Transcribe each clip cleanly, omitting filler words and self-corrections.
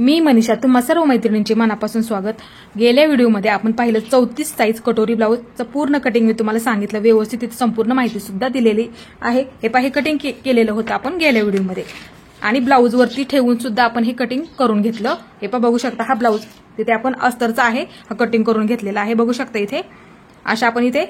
मी मनीषा, तुम्हा सर्व मैत्रिणींचे मनापासून स्वागत। गेल्या व्हिडिओमध्ये आपण पाहिलं 34 साइज कटोरी ब्लाउजचं पूर्ण कटिंग मी तुम्हाला सांगितलं, व्यवस्थित संपूर्ण माहिती सुद्धा दिलेली आहे। हे पहा, हे कटिंग केलेलं होतं आपण गेल्या व्हिडिओमध्ये आणि ब्लाउज वरती ठेवून सुद्धा आपण हे कटिंग करून घेतलं। हे पहा, बघू शकता हा ब्लाउज तिथे आपण अस्तरचा आहे, हा कटिंग करून घेतलेला आहे। बघू शकता इथे अशा आपण इथे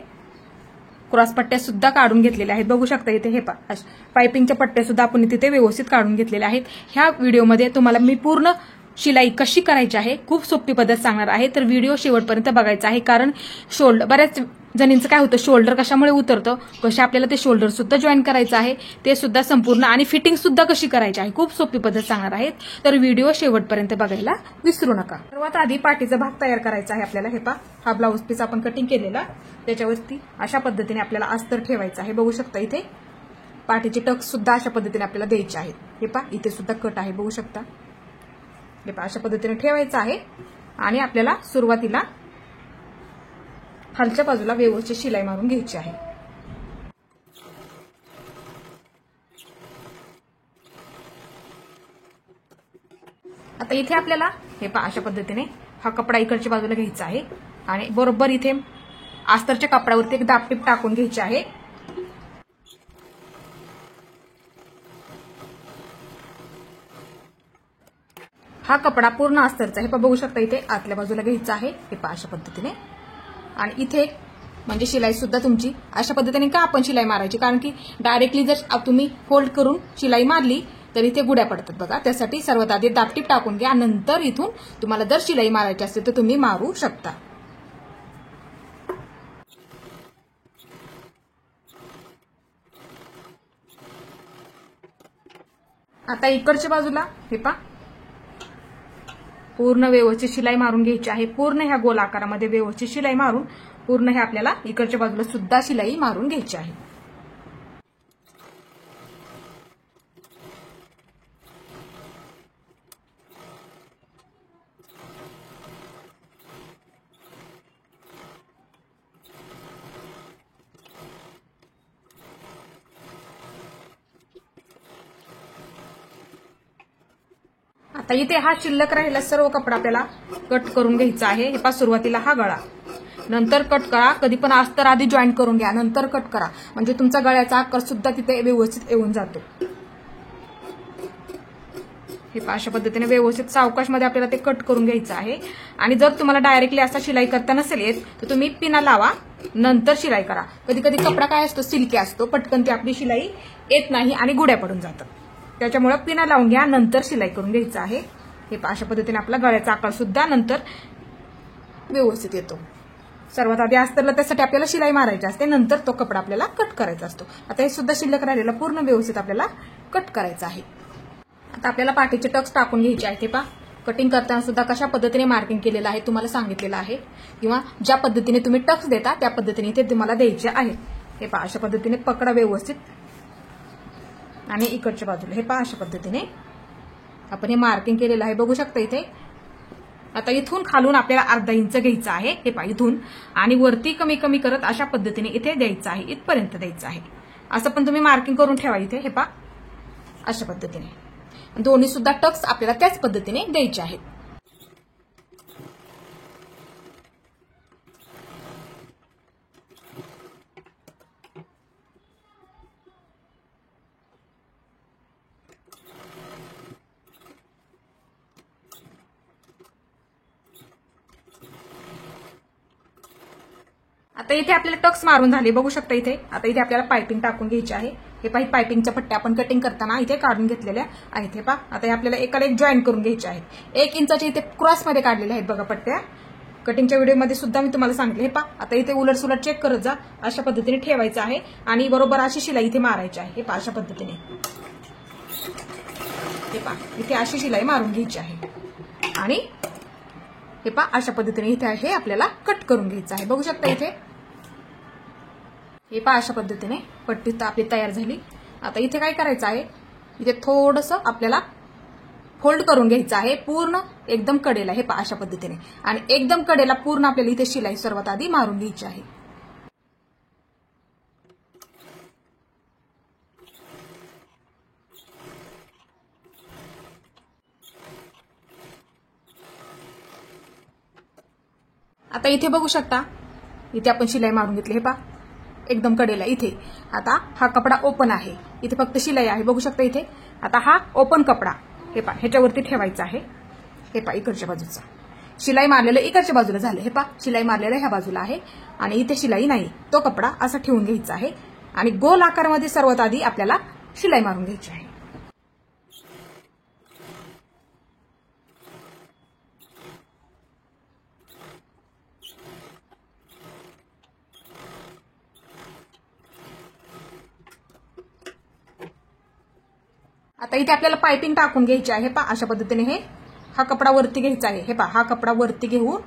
क्रॉस पट्ट्या सुद्धा काढून घेतलेल्या आहेत। बघू शकता इथे हे पहा, पाइपिंगच्या पट्ट्या सुद्धा आपण तिथे व्यवस्थित काढून घेतलेल्या आहेत। ह्या व्हिडिओमध्ये तुम्हाला मी पूर्ण शिलाई कशी करायची आहे खूप सोपी पद्धत सांगणार आहे, तर व्हिडिओ शेवटपर्यंत बघायचा आहे। कारण शोल्डर बऱ्याच जणींचं काय होतं, शोल्डर कशामुळे उतरतं, कशा आपल्याला ते शोल्डर सुद्धा जॉईन करायचं आहे ते सुद्धा संपूर्ण, आणि फिटिंग सुद्धा कशी करायची आहे खूप सोपी पद्धत सांगणार आहे, तर व्हिडिओ शेवटपर्यंत बघायला विसरू नका। सर्वात आधी पाठीचा भाग तयार करायचा आहे आपल्याला। हे पहा, हा ब्लाउज पीस आपण कटिंग केलेला, त्याच्यावरती अशा पद्धतीने आपल्याला अस्तर ठेवायचं आहे। बघू शकता इथे पाठीचे टक सुद्धा अशा पद्धतीने आपल्याला द्यायचे आहेत। हे पहा, इथे सुद्धा कट आहे, बघू शकता। हे पहा, अशा पद्धतीने ठेवायचं आहे आणि आपल्याला सुरुवातीला खालच्या बाजूला व्यवस्थित शिलाई मारून घ्यायची आहे। आता इथे आपल्याला हे पहा, अशा पद्धतीने हा कपडा इकडच्या बाजूला घ्यायचा आहे आणि बरोबर इथे अस्तरच्या कपड्यावरती एक दाबटीप टाकून घ्यायची आहे। हा कपडा पूर्ण अस्तरचा, हे पहा बघू शकता इथे आतल्या बाजूला घ्यायचा आहे। हे पहा अशा पद्धतीने, आणि इथे म्हणजे शिलाई सुद्धा तुमची अशा पद्धतीने का आपण शिलाई मारायची, कारण की डायरेक्टली जर तुम्ही फोल्ड करून शिलाई मारली तर इथे गुड्या पडतात बघा। त्यासाठी सर्वात आधी दाबटीप टाकून घ्या, नंतर इथून तुम्हाला जर शिलाई मारायची असेल तर तुम्ही मारू शकता। आता इकडच्या बाजूला हे पहा पूर्ण व्यवस्थित शिलाई मारून घ्यायची आहे। पूर्ण ह्या गोल आकारामध्ये व्यवस्थित शिलाई मारून पूर्ण हे आपल्याला इकडच्या बाजूला सुद्धा शिलाई मारून घ्यायची आहे। आता इथे हा शिल्लक राहिलेला सर्व कपडा आपल्याला कट करून घ्यायचा आहे। हे पहा, सुरुवातीला हा गळा, नंतर कट करा, कधी पण अस्तर आधी जॉईन करून घ्या नंतर कट करा, म्हणजे तुमचा गळ्याचा आकार सुद्धा तिथे व्यवस्थित येऊन जातो। हे पहा, अशा पद्धतीने व्यवस्थित सावकाशमध्ये आपल्याला ते कट करून घ्यायचं आहे। आणि जर तुम्हाला डायरेक्टली असा शिलाई करता नसेल येत तर तुम्ही पिना लावा, नंतर शिलाई करा। कधी कधी कपडा काय असतो, सिल्की असतो, पटकन ती आपली शिलाई येत नाही आणि गुड्या पडून जातात, त्याच्यामुळे पिना लावून घ्या, नंतर शिलाई करून घ्यायचं आहे। हे पहा, अशा पद्धतीने आपला गळ्याचा आकार सुद्धा नंतर व्यवस्थित येतो। सर्वात आधी अस्तरला त्यासाठी आपल्याला शिलाई मारायची असते, नंतर तो कपडा आपल्याला कट करायचा असतो। आता हे सुद्धा शिल्लक राहिलेला पूर्ण व्यवस्थित आपल्याला कट करायचं आहे। आता आपल्याला पाठीचे टक्स टाकून घ्यायचे आहेत। हे पहा, कटिंग करताना सुद्धा कशा पद्धतीने मार्किंग केलेलं आहे तुम्हाला सांगितलेलं आहे, किंवा ज्या पद्धतीने तुम्ही टक्स देता त्या पद्धतीने इथे तुम्हाला द्यायचे आहेत। हे पहा, अशा पद्धतीने पकडा व्यवस्थित, आणि इकडच्या बाजूला हे पहा अशा पद्धतीने आपण हे मार्किंग केलेलं आहे, बघू शकता इथे। आता इथून खालून आपल्याला अर्धा इंच घ्यायचं आहे। हे पहा, इथून आणि वरती कमी कमी करत अशा पद्धतीने इथे द्यायचं आहे, इथपर्यंत द्यायचं आहे। असं पण तुम्ही मार्किंग करून ठेवा इथे। हे पहा, अशा पद्धतीने दोन्ही सुद्धा टक्स आपल्याला त्याच पद्धतीने द्यायचे आहेत। आता इथे आपल्याला टक्स मारून झाले, बघू शकता इथे। आता इथे आपल्याला पाइपिंग टाकून घ्यायची आहे। हे पहा, पाइपिंगच्या पट्ट्या आपण कटिंग करताना इथे काढून घेतलेल्या आहेत। हे पहा, आता हे आपल्याला एकाला एक जॉईन करून घ्यायचे आहेत। 1 इंचाचे इथे क्रॉसमध्ये काढलेल्या आहेत बघा पट्ट्या, कटिंगच्या व्हिडिओमध्ये सुद्धा मी तुम्हाला सांगितले। हे पहा, आता इथे उलट सुलट चेक करत जा, अशा पद्धतीने ठेवायचं आहे आणि बरोबर अशी शिलाई इथे मारायची आहे। हे पहा, अशा पद्धतीने हे पहा इथे अशी शिलाई मारून घ्यायची आहे आणि हे पहा अशा पद्धतीने इथे हे आपल्याला कट करून घ्यायचं आहे। बघू शकता इथे हे पहा, अशा पद्धतीने पट्टी आपली तयार झाली। आता इथे काय करायचं आहे, इथे थोडंसं आपल्याला फोल्ड करून घ्यायचं आहे पूर्ण एकदम कडेला। हे पहा, अशा पद्धतीने, आणि एकदम कडेला पूर्ण आपल्याला इथे शिलाई सर्वात आधी मारून घ्यायची आहे। आता इथे बघू शकता, इथे आपण शिलाई मारून घेतली. हे पहा एकदम कडेला इथे. आता हा कपडा ओपन आहे, इथे फक्त शिलाई आहे. बघू शकता इथे. आता हा ओपन कपडा हे पहा ह्याच्यावरती ठेवायचा आहे. हे पहा इकडच्या बाजूचा शिलाई मारलेलं इकडच्या बाजूला झालं. हे पहा शिलाई मारलेलं ह्या बाजूला आहे आणि इथे शिलाई नाही. तो कपडा असा ठेवून घ्यायचा आहे आणि गोल आकारामध्ये सर्वात आधी आपल्याला शिलाई मारून घ्यायची आहे. आता इथे आपल्याला पाइपिंग टाकून घ्यायची आहे. पहा अशा पद्धतीने हा कपडा वरती घ्यायचा आहे. हे पहा हा कपडा वरती घेऊन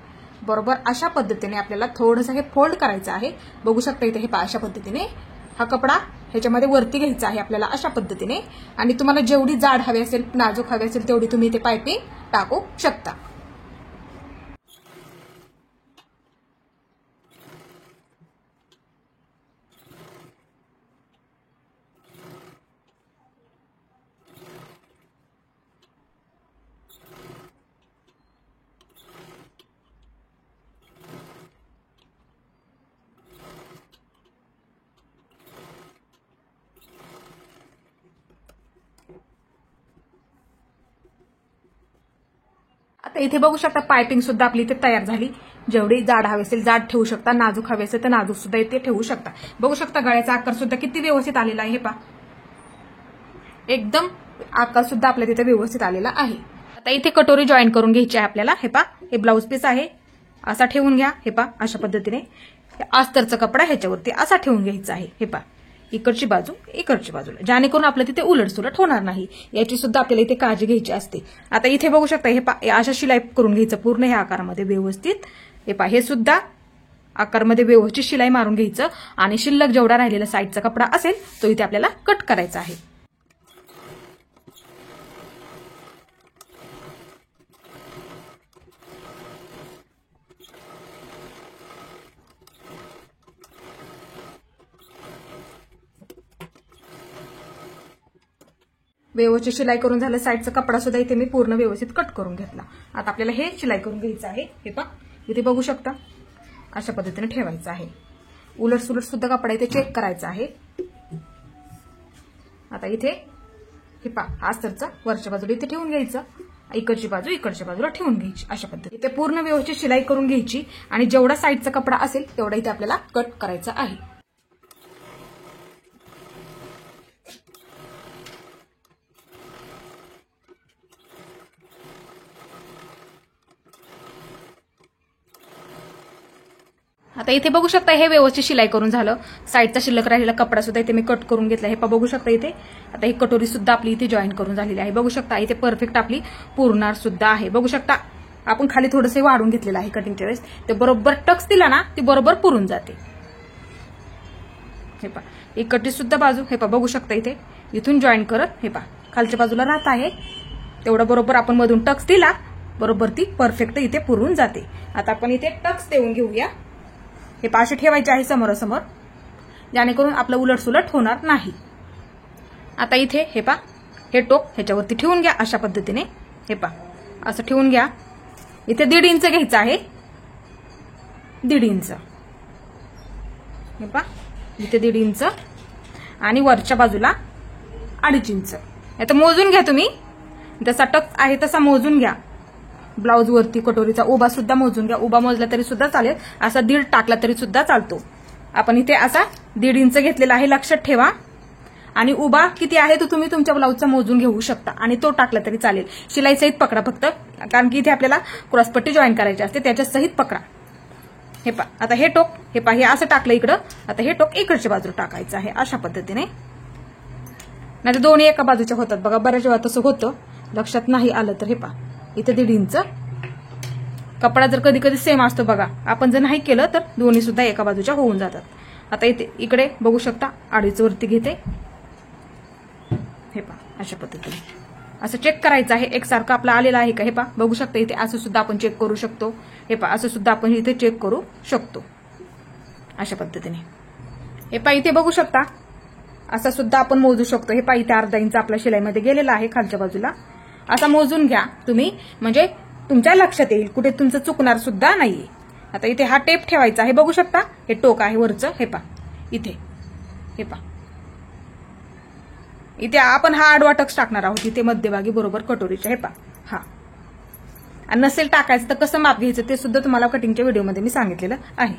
बरोबर अशा पद्धतीने आपल्याला थोडंसं हे फोल्ड करायचं आहे. बघू शकता इथे. हे पहा अशा पद्धतीने हा कपडा ह्याच्यामध्ये वरती घ्यायचा आहे आपल्याला अशा पद्धतीने. आणि तुम्हाला जेवढी जाड हवी असेल, नाजूक हवी असेल तेवढी तुम्ही इथे पाइपिंग टाकू शकता. आता इथे बघू शकता पाइपिंग सुद्धा आपली इथे तयार झाली. जेवढी जाड हवी असेल जाड ठेवू शकता, नाजूक हवी असेल तर नाजूक सुद्धा इथे ठेवू शकता. बघू शकता गळ्याचा आकार सुद्धा किती व्यवस्थित आलेला आहे. हे पहा एकदम आकार सुद्धा आपल्या तिथे व्यवस्थित आलेला आहे. आता इथे कटोरी जॉईन करून घ्यायची आहे आपल्याला. हे पहा हे ब्लाऊज पीस आहे, असा ठेवून घ्या. हे पहा अशा पद्धतीने अस्तरचा कपडा ह्याच्यावरती असा ठेवून घ्यायचा आहे. हे पहा इकडची बाजू इकडची बाजूला, जेणेकरून आपलं तिथे उलटसुलट होणार नाही याची सुद्धा आपल्याला इथे काळजी घ्यायची असते. आता इथे बघू शकता हे पहा अशा शिलाई करून घ्यायचं पूर्ण ह्या आकारामध्ये व्यवस्थित. हे पहा हे सुद्धा आकारामध्ये व्यवस्थित शिलाई मारून घ्यायचं आणि शिल्लक जेवढा राहिलेला साईडचा कपडा असेल तो इथे आपल्याला कट करायचा आहे. व्यवस्थित शिलाई करून झालं. साईडचा कपडा सुद्धा इथे मी पूर्ण व्यवस्थित कट करून घेतला. आता आपल्याला हे शिलाई करून घ्यायचं आहे. हे पहा इथे बघू शकता अशा पद्धतीने ठेवायचं आहे. उलट सुलट सुद्धा कपडा इथे चेक करायचा आहे. आता इथे हे पहा अस्तरचा वरच्या बाजूला इथे ठेवून घ्यायचं, इकडची बाजू इकडच्या बाजूला ठेवून घ्यायची अशा पद्धतीने. इथे पूर्ण व्यवस्थित शिलाई करून घ्यायची आणि जेवढा साईडचा कपडा असेल तेवढा इथे आपल्याला कट करायचा आहे. आता इथे बघू शकता हे व्यवस्थित शिलाई करून झालं. साईडचा शिल्लक राहिलेला कपडा सुद्धा इथे मी कट करून घेतला. हे बघू शकता इथे. आता ही कटोरी सुद्धा आपली इथे जॉईन करून झालेली आहे. बघू शकता इथे परफेक्ट आपली पुरणार सुद्धा आहे. बघू शकता आपण खाली थोडंसं वाढून घेतलेलं आहे कटिंगच्या वेळेस. ते बरोबर टक्स दिला ना ती बरोबर पुरून जाते. हे पहा इकडची सुद्धा बाजू हे पहा बघू शकता इथे इथून जॉईन करत हे पहा खालच्या बाजूला राहत आहे तेवढं बरोबर आपण मधून टक्स दिला बरोबर ती परफेक्ट इथे पुरून जाते. आता आपण इथे टक्स देऊन घेऊया. हे पाशे ठेवायचे आहे समोरासमोर, जेणेकरून आपलं उलटसुलट होणार नाही. आता इथे हे पहा हे टोक ह्याच्यावरती ठेवून घ्या अशा पद्धतीने. हे पहा असं ठेवून घ्या. इथे 1.5 इंच घ्यायचं आहे. 1.5 इंच हे पहा इथे 1.5 इंच आणि वरच्या बाजूला 2.5 इंच. आता मोजून घ्या तुम्ही, जसा टक्स आहे तसा मोजून घ्या. ब्लाउज वरती कटोरीचा उभा सुद्धा मोजून घ्या. उभा मोजला तरी सुद्धा चालेल, असा 1.5 टाकला तरी सुद्धा चालतो. आपण इथे असा 1.5 इंच घेतलेला आहे लक्षात ठेवा. आणि उभा किती आहे तो तुम्ही तुमच्या ब्लाउजचा मोजून घेऊ शकता आणि तो टाकला तरी चालेल. शिलाई सहित पकडा फक्त, कारण की इथे आपल्याला क्रॉसपट्टी जॉईन करायची असते त्याच्या सहित पकडा. हे पहा आता हे टोक हे पहा हे असं टाकलं इकडं. आता हे टोक इकडच्या बाजूला टाकायचं आहे अशा पद्धतीने. नाही तर दोन्ही एका बाजूच्या होतात बघा, बऱ्याच वेळा तसं होतं लक्षात नाही आलं तर. हे पहा इथे 1.5 इंच कपडा जर कधी कधी सेम असतो बघा, आपण जर नाही केलं तर दोन्ही सुद्धा एका बाजूच्या होऊन जातात. आता इथे इकडे बघू शकता 2.5 वरती घेते. हे पहा अशा पद्धतीने असं चेक करायचं आहे एकसारखं आपलं आलेलं आहे का. हे पहा बघू शकता इथे असं सुद्धा आपण चेक करू शकतो. हे पहा असं सुद्धा आपण इथे चेक करू शकतो अशा पद्धतीने. हे पहा इथे बघू शकता असं सुद्धा आपण मोजू शकतो. हे पहा इथे 1/2 इंच आपल्या शिलाईमध्ये गेलेला आहे खालच्या बाजूला. असा मोजून घ्या तुम्ही, म्हणजे तुमच्या लक्षात येईल, कुठे तुमचं चुकणार सुद्धा नाहीये. आता इथे हा टेप ठेवायचा आहे, बघू शकता हे टोक आहे वरचं, हे पा इथे, हे पा इथे आपण हा आडवा टक्स टाकणार आहोत इथे मध्यभागी बरोबर कटोरीच्या, हे पा हा. आणि नसेल टाकायचं तर कसं माप घ्यायचं ते सुद्धा तुम्हाला कटिंगच्या व्हिडिओमध्ये मी सांगितलेलं आहे.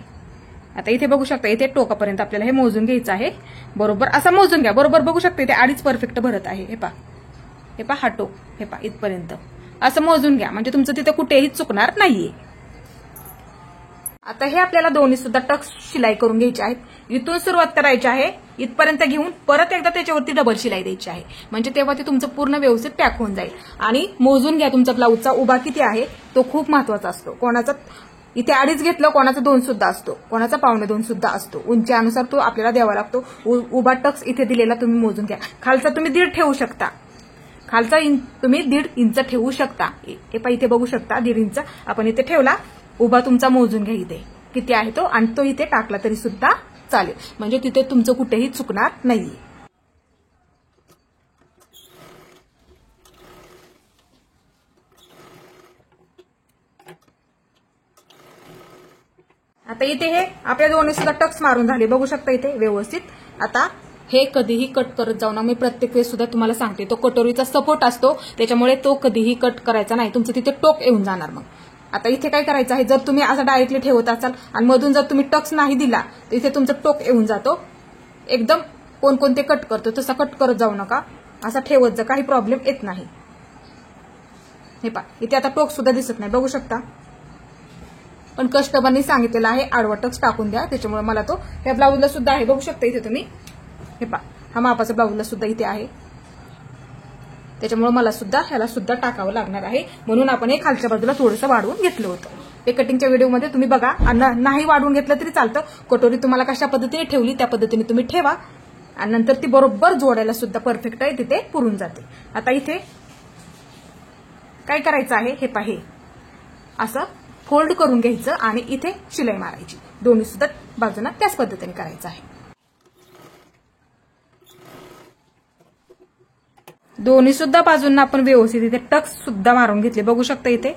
आता इथे बघू शकता इथे टोकापर्यंत आपल्याला हे मोजून घ्यायचं आहे, बरोबर असा मोजून घ्या, बरोबर बघू शकता इथे अडीच परफेक्ट भरत आहे, हे पा, हे पा हा टोक, हे पा इथपर्यंत असं मोजून घ्या म्हणजे तुमचं तिथे कुठेही चुकणार नाहीये. आता हे आपल्याला दोन्ही सुद्धा टक्स शिलाई करून घ्यायचे आहेत. इथून सुरुवात करायची आहे, इथपर्यंत घेऊन परत एकदा त्याच्यावरती डबल शिलाई द्यायची आहे, म्हणजे तेव्हा ते तुमचं पूर्ण व्यवस्थित पॅक होऊन जाईल. आणि मोजून घ्या तुमचा ब्लाऊजचा उभा किती आहे, तो खूप महत्वाचा असतो. कोणाचा इथे 2.5 घेतलं, कोणाचा 2 सुद्धा असतो, कोणाचा 1.25 सुद्धा असतो. उंचीनुसार तो आपल्याला द्यावा लागतो. उभा टक्स इथे दिलेला तुम्ही मोजून घ्या. खालचा तुम्ही 1.5 ठेवू शकता, खालचा तुम्ही 1.5 इंच ठेवू शकता. हे पहा इथे बघू शकता 1.5 इंच आपण इथे ठेवला. उभा तुमचा मोजून घ्या इथे किती आहे तो, आणि तो इथे टाकला तरी सुद्धा चालेल, म्हणजे तिथे तुमचं कुठेही चुकणार नाहीये. आता इथे हे आपल्या दोन्ही सुद्धा टक्स मारून झाले, बघू शकता इथे व्यवस्थित. आता हे कधीही कट करत जाऊ ना, मी प्रत्येक वेळेस सुद्धा तुम्हाला सांगते, तो कटोरीचा सपोर्ट असतो त्याच्यामुळे तो कधीही कट करायचा नाही, तुमचं तिथे टोक येऊन जाणार. मग आता इथे काय करायचं आहे, जर तुम्ही असं डायरेक्टली ठेवत असाल आणि मधून जर तुम्ही टक्स नाही दिला तर इथे तुमचं टोक येऊन जातो. एकदम कोणते कट करतो तसा कट करत जाऊ नका, असा ठेवत जा, काही प्रॉब्लेम येत नाही. हे पहा इथे आता टोक सुद्धा दिसत नाही, बघू शकता. पण कस्टमरनी सांगितलेलं आहे आडवा टक्स टाकून द्या, त्याच्यामुळे मला तो ह्या ब्लाऊजला सुद्धा आहे, बघू शकता इथे तुम्ही. हे पहा हा मापाचा ब्लाऊजला सुद्धा इथे आहे, त्याच्यामुळे मला सुद्धा ह्याला सुद्धा टाकावं लागणार आहे. म्हणून आपण हे खालच्या बाजूला थोडंसं वाढवून घेतलं होतं. हे कटिंगच्या व्हिडिओमध्ये तुम्ही बघा, नाही वाढवून घेतलं तरी चालतं. कटोरी तुम्हाला कशा पद्धतीने ठेवली त्या पद्धतीने तुम्ही ठेवा, आणि नंतर ती बरोबर जोडायला सुद्धा परफेक्ट आहे, तिथे पुरून जाते. आता इथे काय करायचं आहे, हे पहा हे असं फोल्ड करून घ्यायचं आणि इथे शिलाई मारायची. दोन्ही सुद्धा बाजूंना त्याच पद्धतीने करायचं आहे. दोन्ही सुद्धा बाजूंना आपण व्यवस्थित इथे टक्स सुद्धा मारून घेतले, बघू शकता इथे.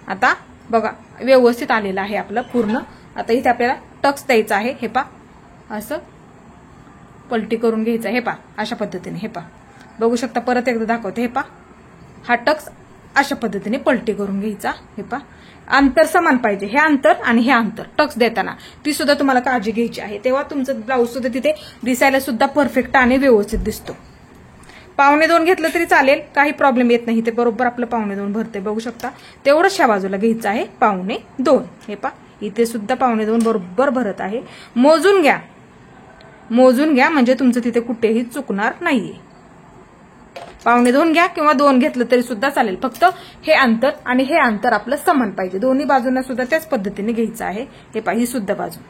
आता बघा व्यवस्थित आलेलं आहे आपलं पूर्ण. आता इथे आपल्याला टक्स द्यायचा आहे, हे पा असं पलटी करून घ्यायचं, हे पा अशा पद्धतीने. हे पा बघू शकता, परत एकदा दाखवते, हे पा हा टक्स अशा पद्धतीने पलटी करून घ्यायचा. हे पा अंतर समान पाहिजे, हे अंतर आणि हे अंतर टक्स देताना ती सुद्धा तुम्हाला काळजी घ्यायची आहे, तेव्हा तुमचं ब्लाऊज सुद्धा तिथे दिसायला सुद्धा परफेक्ट आणि व्यवस्थित दिसतो. 1.25 घेतलं तरी चालेल, काही प्रॉब्लेम येत नाही. ते बरोबर आपलं 1.25 भरते, बघू शकता. तेवढंच ह्या बाजूला घ्यायचं आहे 1.25. हे पा इथे सुद्धा 1.25 बरोबर भरत आहे. मोजून घ्या, मोजून घ्या म्हणजे तुमचं तिथे कुठेही चुकणार नाहीये. 1.25 घ्या किंवा 2 घेतलं तरी सुद्धा चालेल, फक्त हे अंतर आणि हे अंतर आपलं समान पाहिजे. दोन्ही बाजूंना सुद्धा त्याच पद्धतीने घ्यायचं आहे. हे पहा ही सुद्धा बाजू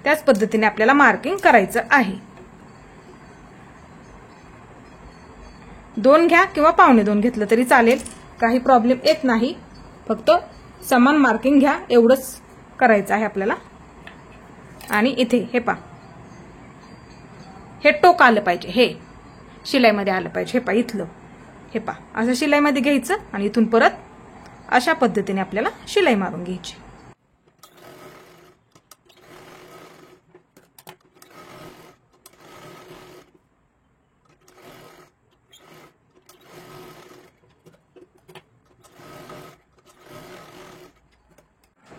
त्याच पद्धतीने आपल्याला मार्किंग करायचं आहे. 2 घ्या किंवा 1.25 घेतलं तरी चालेल, काही प्रॉब्लेम येत नाही. फक्त समान मार्किंग घ्या, एवढंच करायचं आहे आपल्याला. आणि इथे हे पहा हे टोक आलं पाहिजे, हे शिलाईमध्ये आलं पाहिजे. हे पहा इथलं, हे पहा असं शिलाईमध्ये घ्यायचं आणि इथून परत अशा पद्धतीने आपल्याला शिलाई मारून घ्यायची.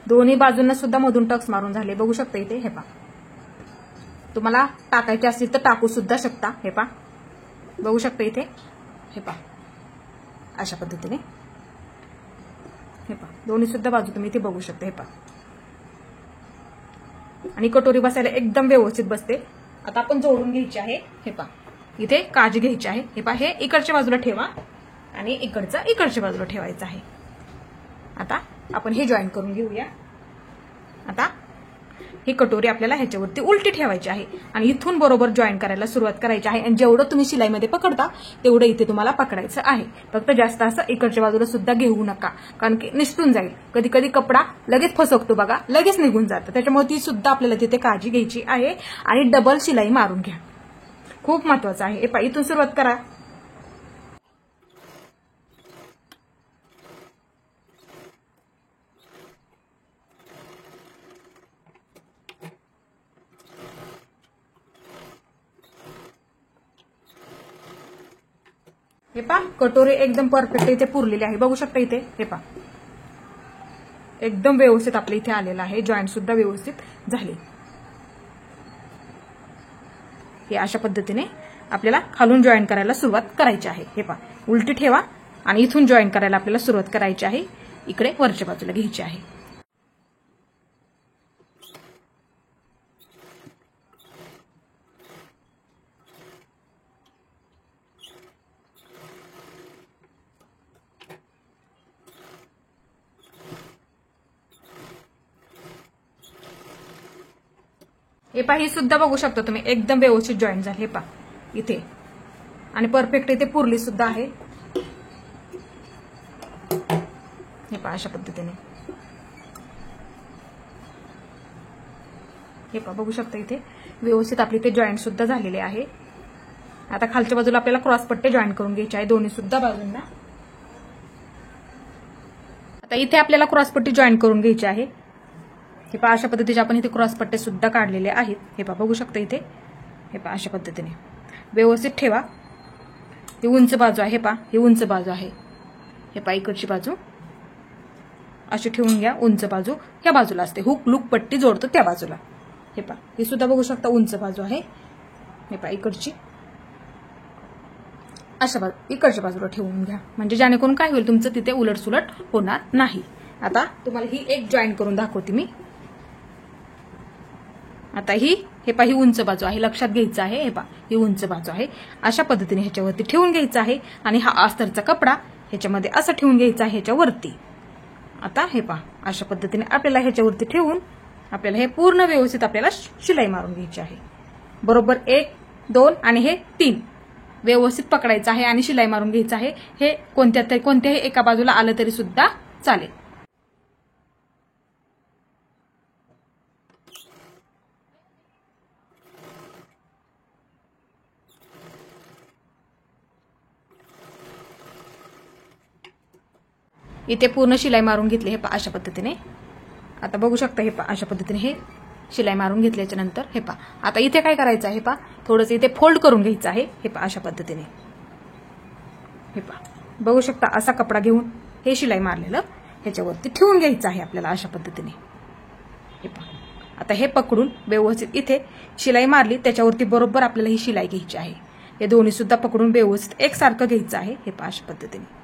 दोन्ही बाजूंना सुद्धा मधून टक्स मारून झाले, बघू शकता इथे. हे पहा तुम्हाला टाकायचे असतील तर टाकू सुद्धा शकता. हे पहा बघू शकता इथे. हे पहा अशा पद्धतीने. हे पहा दोन्ही सुद्धा बाजू तुम्ही इथे बघू शकता. हे पहा आणि कटोरी बसायला एकदम व्यवस्थित बसते. आता आपण जोडून घ्यायची आहे. हे पहा इथे काळजी घ्यायची आहे. हे पहा हे इकडच्या बाजूला ठेवा आणि इकडच्या बाजूला ठेवायचं आहे. आता आपण हे जॉईन करून घेऊया. आता ही कटोरी आपल्याला ह्याच्यावरती उलटी ठेवायची आहे आणि इथून बरोबर जॉईन करायला सुरुवात करायची आहे. आणि जेवढं तुम्ही शिलाईमध्ये पकडता तेवढं इथे तुम्हाला पकडायचं आहे. फक्त जास्त असं इकडच्या बाजूला सुद्धा घेऊ नका, कारण की निसटून जाईल. कधी कधी कपडा लगेच फसवतो बघा, लगेच निघून जातं. त्याच्यामुळे ती सुद्धा आपल्याला तिथे काळजी घ्यायची आहे. आणि डबल शिलाई मारून घ्या, खूप महत्वाचं आहे. इथून सुरुवात करा. हे पहा कटोरी एकदम परफेक्ट इथे पुरलेली आहे, बघू शकता इथे. हे पहा एकदम व्यवस्थित आपल्या इथे आलेला आहे, जॉईंट सुद्धा व्यवस्थित झाले. हे अशा पद्धतीने आपल्याला खालून जॉईन करायला सुरुवात करायची आहे. हे पहा उलटी ठेवा आणि इथून जॉईन करायला आपल्याला सुरुवात करायची आहे. इकडे वरच्या बाजूला घ्यायची आहे. हे पहा ही सुद्धा बघू शकता तुम्ही एकदम व्यवस्थित जॉईन झाले. हे पहा इथे आणि परफेक्ट इथे पुरली सुद्धा आहे. हे पहा अशा पद्धतीने. हे पहा बघू शकता इथे व्यवस्थित आपले इथे जॉईंट सुद्धा झालेले आहे. आता खालच्या बाजूला आपल्याला क्रॉस पट्टे जॉईन करून घ्यायचे आहे दोन्ही सुद्धा बाजूंना. आता इथे आपल्याला क्रॉस पट्टी जॉईन करून घ्यायची आहे. हे पहा अशा पद्धतीचे आपण इथे क्रॉस पट्टे सुद्धा काढलेले आहेत. हे पहा बघू शकता इथे. हे पहा अशा पद्धतीने व्यवस्थित ठेवा. ही उंच बाजू आहे. हे पहा ही उंच बाजू आहे. हे पहा इकडची बाजू अशी ठेवून घ्या. उंच बाजू ह्या बाजूला असते, हुक लूक पट्टी जोडतो त्या बाजूला. हे पहा ही सुद्धा बघू शकता उंच बाजू आहे. हे पहा इकडची अशा बाजू इकडच्या बाजूला ठेवून घ्या, म्हणजे जेणेकरून काय होईल तुमचं तिथे उलटसुलट होणार नाही. आता तुम्हाला ही एक जॉईन करून दाखवते मी. आता ही हे पहा ही उंच बाजू आहे, लक्षात घ्यायचं आहे. हे पहा ही उंच बाजू आहे. अशा पद्धतीने ह्याच्यावरती ठेवून घ्यायचं आहे आणि हा अस्तरचा कपडा ह्याच्यामध्ये असं ठेवून घ्यायचा आहे ह्याच्यावरती. आता हे पहा अशा पद्धतीने आपल्याला ह्याच्यावरती ठेवून आपल्याला हे पूर्ण व्यवस्थित आपल्याला शिलाई मारून घ्यायची आहे. बरोबर 1, 2 आणि हे 3 व्यवस्थित पकडायचं आहे आणि शिलाई मारून घ्यायचं आहे. हे कोणत्याही एका बाजूला आलं तरी सुद्धा चालेल. इथे पूर्ण शिलाई मारून घेतली. हे पहा अशा पद्धतीने. आता बघू शकता हे पहा अशा पद्धतीने हे शिलाई मारून घेतल्याच्या नंतर हे पहा आता इथे काय करायचं आहे. हे पहा थोडंसं इथे फोल्ड करून घ्यायचं आहे. हे पहा अशा पद्धतीने. हे पहा बघू शकता असा कपडा घेऊन हे शिलाई मारलेलं ह्याच्यावरती ठेवून घ्यायचं आहे आपल्याला अशा पद्धतीने. हे पहा आता हे पकडून व्यवस्थित इथे शिलाई मारली त्याच्यावरती बरोबर आपल्याला ही शिलाई घ्यायची आहे. हे दोन्ही सुद्धा पकडून व्यवस्थित एकसारखं घ्यायचं आहे. हे पहा अशा पद्धतीने.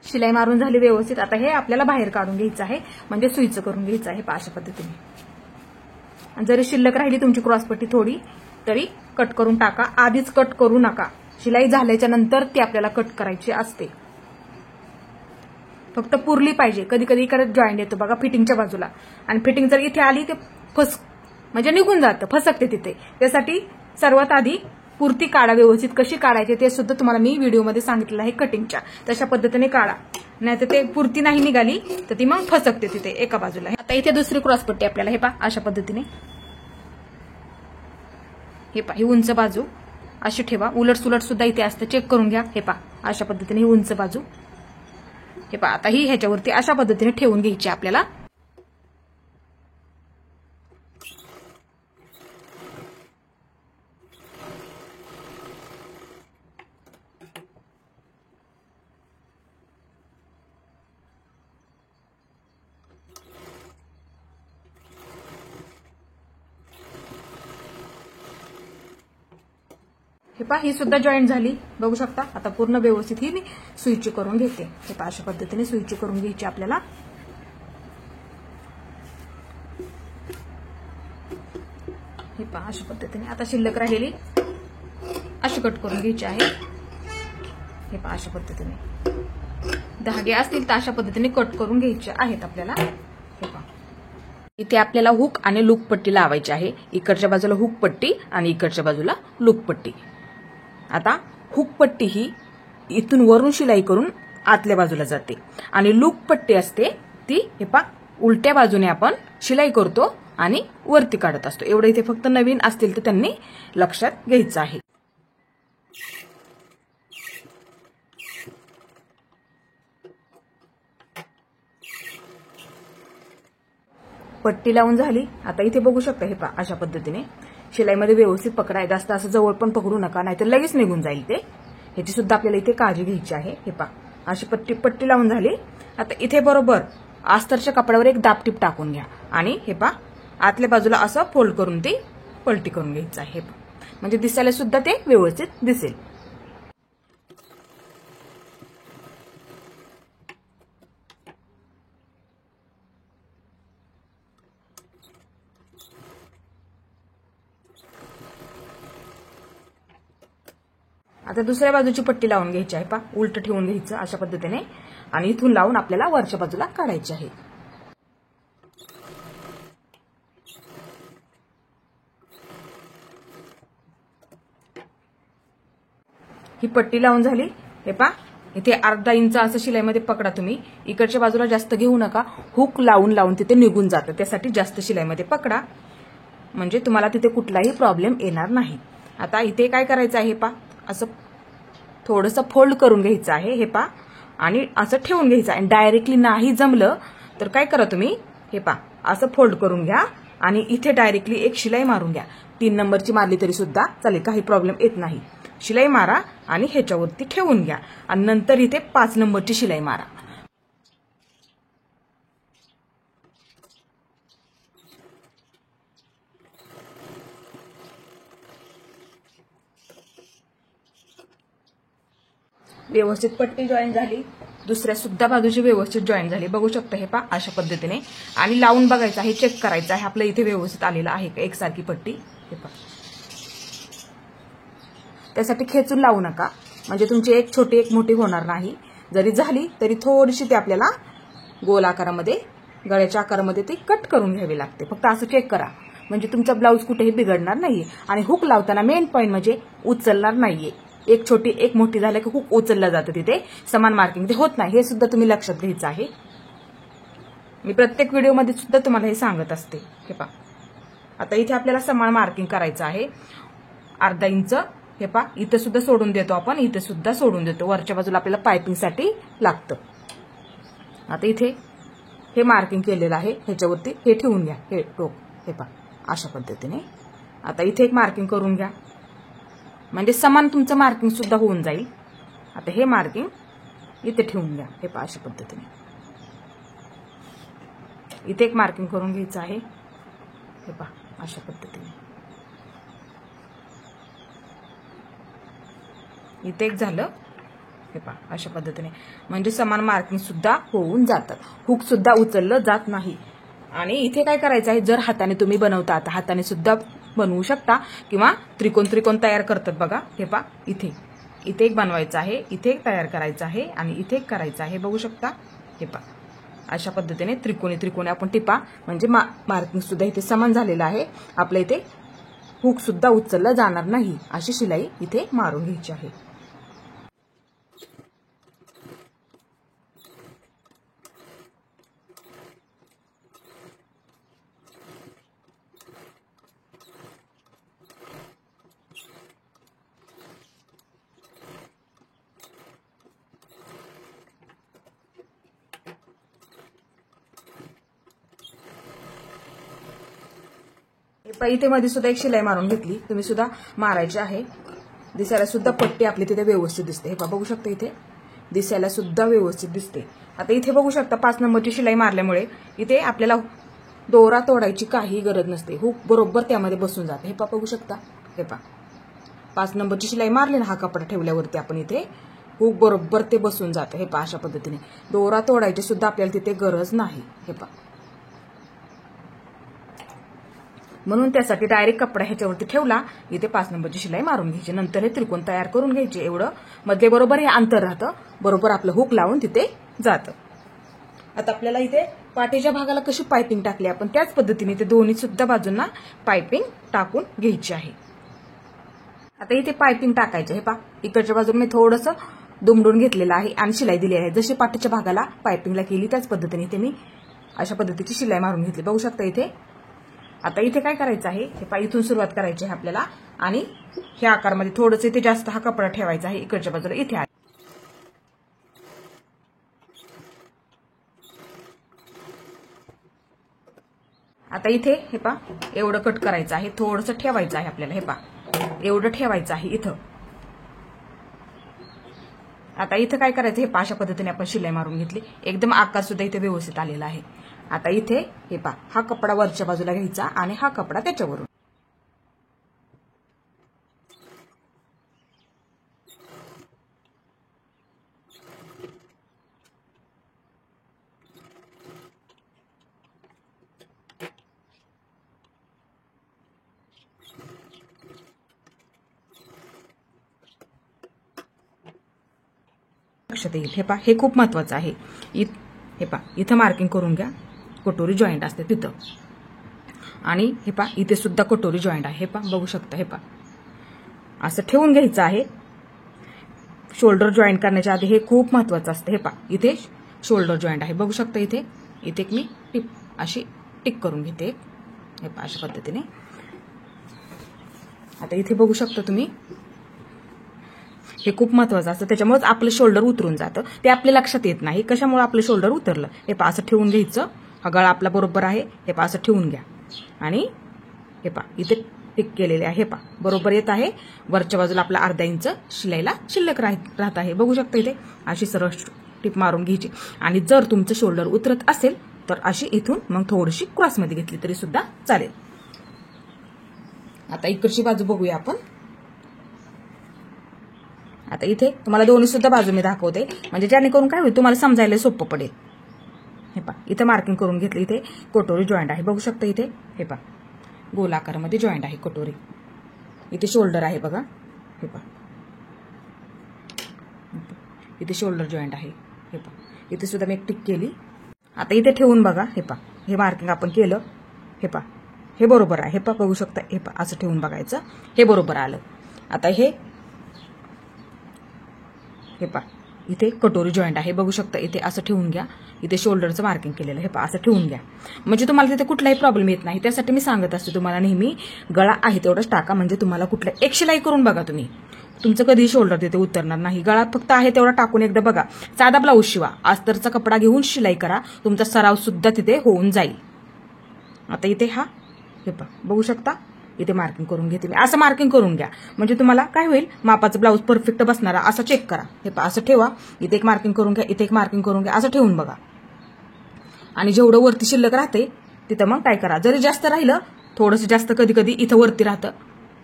शिलाई मारून झाली व्यवस्थित. आता हे आपल्याला बाहेर काढून घ्यायचं आहे, म्हणजे सुईचं करून घ्यायचं आहे अशा पद्धतीने. जरी शिल्लक राहिली तुमची क्रॉसपट्टी थोडी तरी कट करून टाका. आधीच कट करू नका, शिलाई झाल्याच्या नंतर ती आपल्याला कट करायची असते. फक्त पुरली पाहिजे. कधी कधी करत जॉईंट येतो बघा फिटिंगच्या बाजूला, आणि फिटिंग जर इथे आली ते म्हणजे निघून जातं, फसकते तिथे. त्यासाठी सर्वात आधी पुरती काढा व्यवस्थित. कशी काढायची ते सुद्धा तुम्हाला मी व्हिडिओमध्ये सांगितलेलं आहे कटिंगच्या. तशा पद्धतीने काढा, नाहीतर ते पुरती नाही निघाली तर ती मग फसकते तिथे एका बाजूला. आता इथे दुसरी क्रॉसपट्टी आपल्याला हे पहा अशा पद्धतीने. हे पहा ही उंच बाजू अशी ठेवा. उलट सुलट सुद्धा इथे असतं, चेक करून घ्या. हे पहा अशा पद्धतीने ही उंच बाजू. हे पहा आता ही ह्याच्यावरती अशा पद्धतीने ठेवून घ्यायची आपल्याला. हे पहा ही सुद्धा जॉईंट झाली, बघू शकता. आता पूर्ण व्यवस्थित ही मी सुईची करून घेते. हे पहा अशा पद्धतीने सुईची करून घ्यायची आपल्याला. हे पहा अशा पद्धतीने. आता शिल्लक राहिलेली अशी कट करून घ्यायची आहे. हे पहा अशा पद्धतीने. धागे असतील तर अशा पद्धतीने कट करून घ्यायचे आहेत आपल्याला. हे पहा इथे आपल्याला हुक आणि लूक पट्टी लावायची आहे. इकडच्या बाजूला हुक पट्टी आणि इकडच्या बाजूला लूक पट्टी. आता हुक पट्टी ही इथून वरून शिलाई करून आतल्या बाजूला जाते आणि लूक पट्टी असते ती हे पहा उलट्या बाजूने आपण शिलाई करतो आणि वरती काढत असतो. एवढं इथे फक्त नवीन असतील तर त्यांनी लक्षात घ्यायचं आहे. पट्टी लावून झाली. आता इथे बघू शकता हे पहा अशा पद्धतीने शिलाईमध्ये व्यवस्थित पकडा. जास्त असं जवळ पण पकडू नका, नाहीतर लगेच निघून जाईल ते. ह्याची सुद्धा आपल्याला इथे काळजी घ्यायची आहे. हे पहा अशी पट्टी लावून झाली. आता इथे बरोबर अस्तरच्या कपड्यावर एक दाबटीप टाकून घ्या आणि हे पहा आतल्या बाजूला असं फोल्ड करून ती पलटी करून घ्यायचं आहे. हे पहा म्हणजे दिसायला सुद्धा ते व्यवस्थित दिसेल. आता दुसऱ्या बाजूची पट्टी लावून घ्यायची आहे. पहा उलट ठेवून घ्यायचं अशा पद्धतीने आणि इथून लावून आपल्याला वरच्या बाजूला काढायची आहे. ही पट्टी लावून झाली. हे पहा इथे अर्धा इंच असं शिलाईमध्ये पकडा तुम्ही. इकडच्या बाजूला जास्त घेऊ नका, हुक लावून तिथे निघून जातं. त्यासाठी जास्त शिलाईमध्ये पकडा म्हणजे तुम्हाला तिथे कुठलाही प्रॉब्लेम येणार नाही. आता इथे काय करायचं आहे पहा असं थोडंसं फोल्ड करून घ्यायचं आहे. हे पहा आणि असं ठेवून घ्यायचं आहे. डायरेक्टली नाही जमलं तर काय करा तुम्ही हे पहा असं फोल्ड करून घ्या आणि इथे डायरेक्टली एक शिलाई मारून घ्या. 3 नंबरची मारली तरी सुद्धा चालेल, काही प्रॉब्लेम येत नाही. शिलाई मारा आणि ह्याच्यावरती ठेवून घ्या आणि नंतर इथे 5 नंबरची शिलाई मारा. व्यवस्थित पट्टी जॉईन झाली. दुसऱ्या सुद्धा बाजूची व्यवस्थित जॉईन झाली. बघू शकता हे पहा अशा पद्धतीने आणि लावून बघायचं आहे, चेक करायचं आहे आपलं इथे व्यवस्थित आलेलं आहे का एकसारखी पट्टी. हे पहा त्यासाठी खेचून लावू नका म्हणजे तुमची एक छोटी एक मोठी होणार नाही. जरी झाली तरी थोडीशी ती आपल्याला गोल आकारामध्ये गळ्याच्या आकारामध्ये ती कट करून घ्यावी लागते. फक्त असं चेक करा म्हणजे तुमचा ब्लाऊज कुठेही बिघडणार नाहीये. आणि हुक लावताना मेन पॉईंट म्हणजे उचलणार नाहीये. एक छोटी एक मोठी झालं की हुक उचललं जातं, तिथे समान मार्किंग ते होत नाही. हे सुद्धा तुम्ही लक्षात घ्यायचं आहे. मी प्रत्येक व्हिडिओमध्ये सुद्धा तुम्हाला हे सांगत असते. हे पहा आता इथे आपल्याला समान मार्किंग करायचं आहे. अर्धा इंच हे पहा इथे सुद्धा सोडून देतो आपण, इथे सुद्धा सोडून देतो. वरच्या बाजूला आपल्याला पायपिंगसाठी लागतं. आता इथे हे मार्किंग केलेलं आहे, ह्याच्यावरती हे ठेवून घ्या. हे टोक हे पहा अशा पद्धतीने. आता इथे एक मार्किंग करून घ्या म्हणजे समान तुमचं मार्किंग सुद्धा होऊन जाईल. आता हे मार्किंग इथे ठेवून घ्या. हे पहा अशा पद्धतीने इथे एक मार्किंग करून घ्यायचं आहे. हे पहा अशा पद्धतीने इथे एक झालं. हे पहा अशा पद्धतीने म्हणजे समान मार्किंग सुद्धा होऊन जातात. हुक सुद्धा उचललं जात नाही. आणि इथे काय करायचं आहे, जर हाताने तुम्ही बनवता आता हाताने सुद्धा बनवू शकता किंवा त्रिकोण तयार करतात बघा. हे पहा इथे एक बनवायचं आहे, इथे एक तयार करायचं आहे आणि इथे एक करायचं आहे. बघू शकता हे पहा अशा पद्धतीने त्रिकोणी आपण टिपा म्हणजे मार्किंग सुद्धा इथे समान झालेलं आहे. आपल्या इथे हुक सुद्धा उचलला जाणार नाही अशी शिलाई इथे मारून घ्यायची आहे. इथे मध्ये सुद्धा एक शिलाई मारून घेतली, तुम्ही सुद्धा मारायची आहे. दिसायला सुद्धा पट्टी आपली तिथे व्यवस्थित दिसते. हे बघू शकता इथे दिसायला सुद्धा व्यवस्थित दिसते. आता इथे बघू शकता 5 नंबरची शिलाई मारल्यामुळे इथे आपल्याला दोरा तोडायची काही गरज नसते. हुक बरोबर त्यामध्ये बसून जाते. हे बघू शकता. हे पहा 5 नंबरची शिलाई मारली ना, हा कपडा ठेवल्यावरती आपण इथे हुक बरोबर ते बसून जाते. हे पहा अशा पद्धतीने दोरा तोडायची सुद्धा आपल्याला तिथे गरज नाही. हे पहा म्हणून त्यासाठी डायरेक्ट कपडा ह्याच्यावरती ठेवला, इथे 5 नंबरची शिलाई मारून घ्यायची. नंतर हे त्रिकोण तयार करून घ्यायचे. एवढं मध्ये बरोबर हे अंतर राहतं, बरोबर आपलं हुक लावून तिथे जातं. आता आपल्याला इथे पाठीच्या भागाला कशी पायपिंग टाकली आपण त्याच पद्धतीने ते दोन्ही सुद्धा बाजूंना पायपिंग टाकून घ्यायची आहे. आता इथे पायपिंग टाकायचे. हे पहा इकडच्या बाजूला मी थोडंसं दुमडून घेतलेलं आहे आणि शिलाई दिली आहे. जशी पाठीच्या भागाला पायपिंगला केली त्याच पद्धतीने इथे मी अशा पद्धतीची शिलाई मारून घेतली. बघू शकता इथे. आता इथे काय करायचं आहे, हे पहा इथून सुरुवात करायची आहे आपल्याला आणि ह्या आकारमध्ये थोडंसं इथे जास्त हा कपडा ठेवायचा आहे. इकडच्या बाजूला इथे आहे. आता इथे हे पा एवढं कट करायचं आहे, थोडंसं ठेवायचं आहे आपल्याला, हे पा एवढं ठेवायचं आहे इथं. आता इथं काय करायचं, हे पा अशा पद्धतीने आपण शिलाई मारून घेतली, एकदम आकार सुद्धा इथे व्यवस्थित आलेला आहे. आता इथे हे पा हा कपडा वरच्या बाजूला घ्यायचा आणि हा कपडा त्याच्यावरून. लक्षात येईल. हे पा हे खूप महत्वाचं आहे. हे पा इथं मार्किंग करून घ्या, कटोरी जॉईंट असते तिथं. आणि हे पा इथे सुद्धा कटोरी जॉईंट आहे. हे पा बघू शकता, हे पा असं ठेवून घ्यायचं आहे. शोल्डर जॉईंट करण्याच्या आधी हे खूप महत्वाचं असतं. हे पा इथे शोल्डर जॉईंट आहे, बघू शकता. इथे इथे मी टिप अशी टिक करून घेते, हे पा अशा पद्धतीने. आता इथे बघू शकता तुम्ही, हे खूप महत्वाचं असतं, त्याच्यामुळेच आपलं शोल्डर उतरून जातं. ते आपल्या लक्षात येत नाही कशामुळे आपलं शोल्डर उतरलं. हे पा असं ठेवून घ्यायचं, हा गळा आपला बरोबर आहे. हे पा असं ठेवून घ्या आणि हे पा इथे टिक केलेले आहे. हे पा बरोबर येत आहे. वरच्या बाजूला आपला अर्धा इंच शिलाईला शिल्लक राहत आहे, बघू शकता. इथे अशी सरळ टिप मारून घ्यायची. आणि जर तुमचं शोल्डर उतरत असेल तर अशी इथून मग थोडीशी क्रॉसमध्ये घेतली तरी सुद्धा चालेल. आता इकडची बाजू बघूया आपण. आता इथे तुम्हाला दोन्ही सुद्धा बाजू मी दाखवते, म्हणजे जेणेकरून काय होईल तुम्हाला समजायला सोपं पडेल. हे पा इथे मार्किंग करून घेतलं, इथे कटोरी जॉईंट आहे, बघू शकता. इथे हे पा गोल आकारामध्ये जॉईंट आहे कटोरी. इथे शोल्डर आहे बघा, हे पा इथे शोल्डर जॉईंट आहे. हे पा इथे सुद्धा मी एक टिक केली. आता इथे ठेवून बघा, हे पा हे मार्किंग आपण केलं, हे पा हे बरोबर आहे. हे पा बघू शकता, हे पा असं ठेवून बघायचं, हे बरोबर आलं. आता हे पा इथे कटोरी जॉईंट आहे, बघू शकता. इथे असं ठेवून घ्या, इथे शोल्डरचं मार्किंग केलेलं, हे पा असं ठेवून घ्या, म्हणजे तुम्हाला तिथे कुठलाही प्रॉब्लेम येत नाही. त्यासाठी मी सांगत असते तुम्हाला नेहमी, गळा आहे तेवढंच टाका, म्हणजे तुम्हाला कुठलं एक शिलाई करून बघा तुम्ही, तुमचं कधीही शोल्डर तिथे उतरणार नाही. गळा फक्त आहे तेवढा टाकून एकदा बघा. साधा ब्लाऊज शिवा, अस्तरचा कपडा घेऊन शिलाई करा, तुमचा सराव सुद्धा तिथे होऊन जाईल. आता इथे हा हे पा बघू शकता, इथे मार्किंग करून घेते मी. असं मार्किंग करून घ्या, म्हणजे तुम्हाला काय होईल, मापाचं ब्लाऊज परफेक्ट बसणारा असं चेक करा. हे पा असं ठेवा, इथे एक मार्किंग करून घ्या, इथे एक मार्किंग करून घ्या, असं ठेवून बघा. आणि जेवढं वरती शिल्लक राहते तिथं मग काय करा, जरी जास्त राहिलं थोडंसं जास्त, कधी कधी इथं वरती राहतं,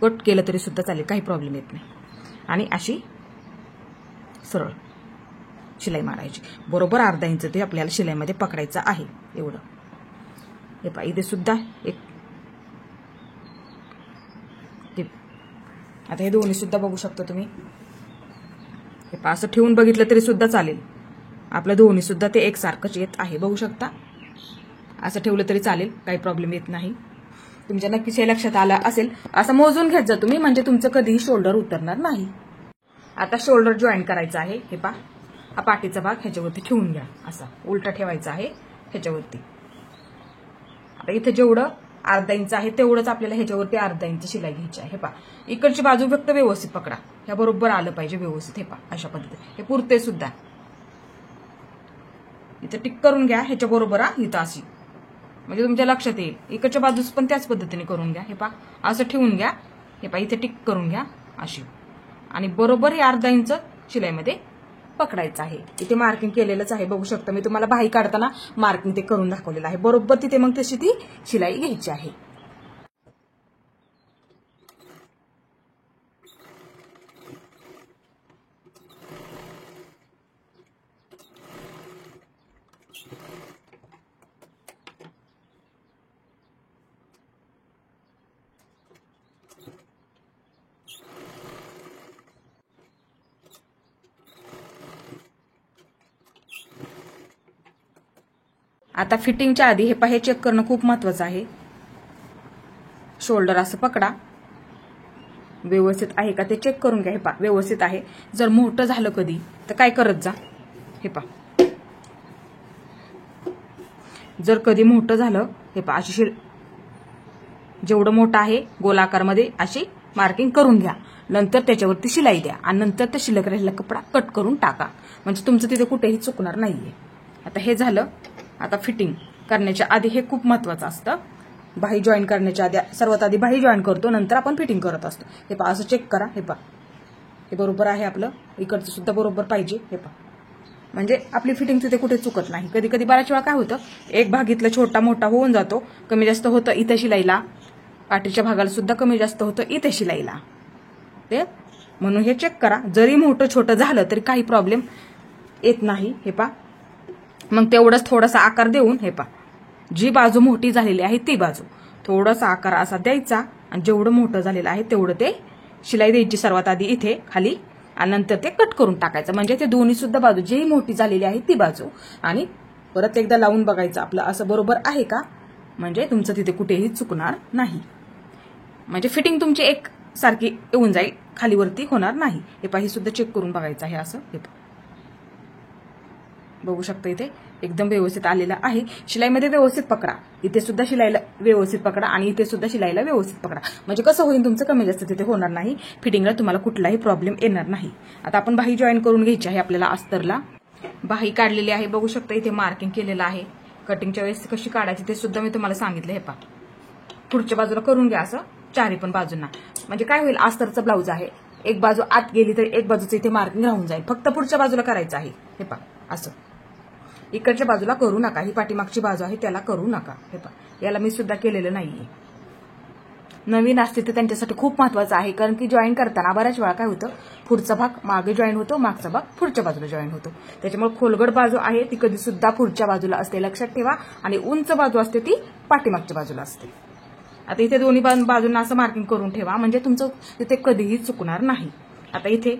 कट केलं तरी सुद्धा चालेल, काही प्रॉब्लेम येत नाही. आणि अशी सरळ शिलाई मारायची, बरोबर अर्धा इंच ते आपल्याला शिलाईमध्ये पकडायचं आहे एवढं. हे पा इथे सुद्धा एक टिप. आता हे दोन्ही सुद्धा बघू शकता तुम्ही. हे पा असं ठेवून बघितलं तरी सुद्धा चालेल, आपलं दोन्ही सुद्धा ते एकसारखंच येत आहे, बघू शकता. असं ठेवलं तरी चालेल, काही प्रॉब्लेम येत नाही. तुमच्या नक्कीच हे लक्षात आलं असेल. असं मोजून घेत जा तुम्ही, म्हणजे तुमचं कधीही शोल्डर उतरणार नाही. आता शोल्डर जॉईन करायचं आहे. हे पा हा पाठीचा भाग ह्याच्यावरती ठेवून घ्या, असा उलटा ठेवायचा आहे ह्याच्यावरती. आता इथे जेवढं अर्धा इंच आहे तेवढंच आपल्याला ह्याच्यावरती अर्धा इंच शिलाई घ्यायची आहे. हे पा इकडची बाजू फक्त व्यवस्थित पकडा, ह्या बरोबर आलं पाहिजे व्यवस्थित. हे पा अशा पद्धतीने हे पुरते सुद्धा. इथे टिक करून घ्या ह्याच्या बरोबर, इथं अशी, म्हणजे तुमच्या लक्षात येईल. इकडच्या बाजूस पण त्याच पद्धतीने करून घ्या. हे पा असं ठेवून घ्या, हे पा इथे टिक करून घ्या अशी, आणि बरोबर हे अर्धा इंच शिलाईमध्ये पकडायचं आहे. इथे मार्किंग केलेलंच आहे, बघू शकता. मी तुम्हाला बाही काढताना मार्किंग ते करून दाखवलेलं आहे, बरोबर तिथे मग तशी ती शिलाई घ्यायची आहे. आता फिटिंगच्या आधी हे पा हे चेक करणं खूप महत्वाचं आहे. शोल्डर असं पकडा, व्यवस्थित आहे का ते चेक करून घ्या. हे पा व्यवस्थित आहे. जर मोठं झालं कधी तर काय करत जा, हे पा जर कधी मोठं झालं, हे पा अशी जेवढं मोठं आहे गोलाकारमध्ये अशी मार्किंग करून घ्या. नंतर त्याच्यावरती शिलाई द्या आणि नंतर त्या शिल्लक राहिलेला कपडा कट करून टाका, म्हणजे तुमचं तिथे कुठेही चुकणार नाहीये. आता हे झालं. आता फिटिंग करण्याच्या आधी हे खूप महत्वाचं असतं. बाही जॉईन करण्याच्या आधी सर्वात आधी बाही जॉईन करतो, नंतर आपण फिटिंग करत असतो. हे पहा, असं चेक करा. हे पहा, हे बरोबर आहे आपलं, इकडचं सुद्धा बरोबर पाहिजे. हे पहा, म्हणजे आपली फिटिंग तिथे कुठे चुकत नाही. कधी कधी बऱ्याच वेळा काय होतं, एक भाग इथला छोटा मोठा होऊन जातो, कमी जास्त होतं इथे शिलाईला, पाठीच्या भागाला सुद्धा कमी जास्त होतं इथे शिलाईला. ते म्हणून हे चेक करा. जरी मोठं छोटं झालं तरी काही प्रॉब्लेम येत नाही. हे पहा, मग तेवढंच थोडासा आकार देऊन, हे पहा, जी बाजू मोठी झालेली आहे ती बाजू थोडासा आकार असा द्यायचा आणि जेवढं मोठं झालेलं आहे तेवढं ते शिलाई द्यायची सर्वात आधी इथे खाली, आणि नंतर ते कट करून टाकायचं. म्हणजे ते दोन्ही सुद्धा बाजू जी मोठी झालेली आहे ती बाजू, आणि परत एकदा लावून बघायचं आपलं असं बरोबर आहे का, म्हणजे तुमचं तिथे कुठेही चुकणार नाही. म्हणजे फिटिंग तुमची एक सारखी येऊन जाईल, खालीवरती होणार नाही. हे पहा, हे सुद्धा चेक करून बघायचं आहे असं. हे बघू शकता इथे एकदम व्यवस्थित आलेलं आहे. शिलाईमध्ये व्यवस्थित पकडा, इथे सुद्धा शिलाईला व्यवस्थित पकडा आणि इथे सुद्धा शिलाईला व्यवस्थित पकडा. म्हणजे कसं होईल, तुमचं कमी जास्त तिथे होणार नाही, फिटिंगला तुम्हाला कुठलाही प्रॉब्लेम येणार नाही. आता आपण बाही जॉईन करून घ्यायची आहे आपल्याला. अस्तरला बाही काढलेली आहे, बघू शकता इथे मार्किंग केलेलं आहे. कटिंगच्या वेळेस कशी काढायची ते सुद्धा मी तुम्हाला सांगितलं. हे पहा, पुढच्या बाजूला करून घ्या असं चारी पण बाजूंना. म्हणजे काय होईल, अस्तरचं ब्लाऊज आहे, एक बाजू आत गेली तर एक बाजूचं इथे मार्किंग राहून जाईल. फक्त पुढच्या बाजूला करायचं आहे. हे पहा, असं इकडच्या बाजूला करू नका, ही पाठीमागची बाजू आहे त्याला करू नका. हे पहा, याला मी सुद्धा केलेलं नाहीये. नवीन असते ते त्यांच्यासाठी खूप महत्वाचं आहे, कारण की जॉईन करताना बऱ्याच वेळा काय होतं, पुढचा भाग मागे जॉईन होतो, मागचा भाग पुढच्या बाजूला जॉईन होतो. त्याच्यामुळे खोलगड बाजू आहे ती कधी सुद्धा पुढच्या बाजूला असते, लक्षात ठेवा. आणि उंच बाजू असते ती पाठीमागच्या बाजूला असते. आता इथे दोन्ही बाजूंना असं मार्किंग करून ठेवा, म्हणजे तुमचं तिथे कधीही चुकणार नाही. आता इथे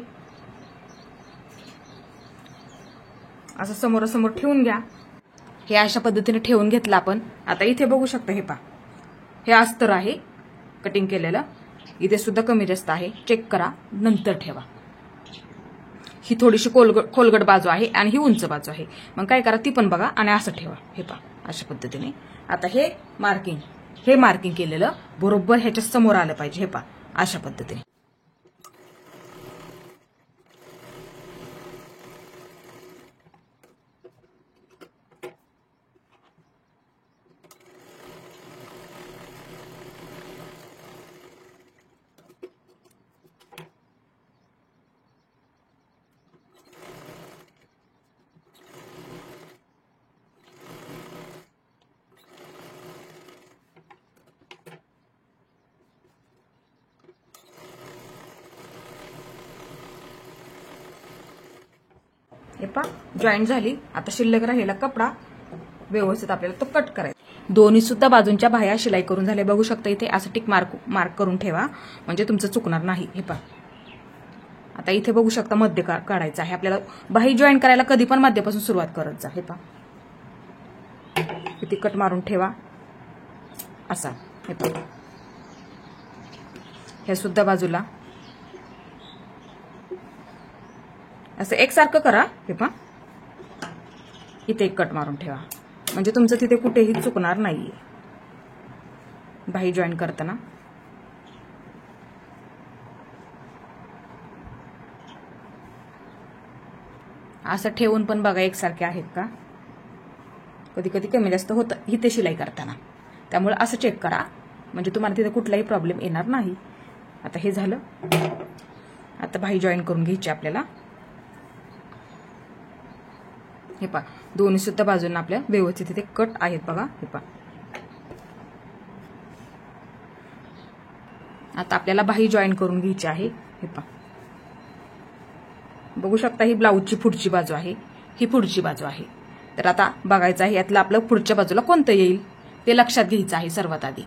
असं समोरासमोर ठेवून घ्या. हे अशा पद्धतीने ठेवून घेतलं आपण. आता इथे बघू शकता, हे पहा, हे अस्तर आहे कटिंग केलेलं, इथे सुद्धा कमी जास्त आहे, चेक करा, नंतर ठेवा. ही थोडीशी खोलगड बाजू आहे आणि ही उंच बाजू आहे, मग काय करा ती पण बघा आणि असं ठेवा. हे पहा, अशा पद्धतीने. आता हे मार्किंग केलेलं बरोबर ह्याच्या समोर आलं पाहिजे. हे पहा, अशा पद्धतीने. हे पहा, जॉईंट झाली. आता शिल्लक राहिलेला कपडा व्यवस्थित आपल्याला तो कट करायचा. दोन्ही सुद्धा बाजूंच्या बाह्या शिलाई करून झाले, बघू शकता इथे असं टिक मार्क करून ठेवा, म्हणजे तुमचं चुकणार नाही. हे पहा, आता इथे बघू शकता मध्य काढायचं आहे आपल्याला. बाही जॉईन करायला कधी पण मध्यापासून सुरुवात करत जा. हे पहा, इथे कट मारून ठेवा असा. हे पहा, हे सुद्धा बाजूला असं एकसारखं करा. हे पहा, इथे एक कट मारून ठेवा, म्हणजे तुमचं तिथे कुठेही चुकणार नाहीये बाही जॉईन करताना. असं ठेवून पण बघा एकसारखे आहेत का. कधी कधी कमी जास्त होतं इथे शिलाई करताना, त्यामुळे असं चेक करा, म्हणजे तुम्हाला तिथे कुठलाही प्रॉब्लेम येणार नाही. आता हे झालं. आता बाही जॉईन करून घ्यायची आपल्याला. हे पहा, दोन्ही सुद्धा बाजूंना आपल्या व्यवस्थित इथे कट आहेत बघा. हे पहा, आता आपल्याला बाही जॉईन करून घ्यायची आहे. हे पहा, बघू शकता ही ब्लाऊजची पुढची बाजू आहे, ही पुढची बाजू आहे. तर आता बघायचं आहे यातलं आपलं पुढच्या बाजूला कोणतं येईल ते लक्षात घ्यायचं आहे सर्वात आधी.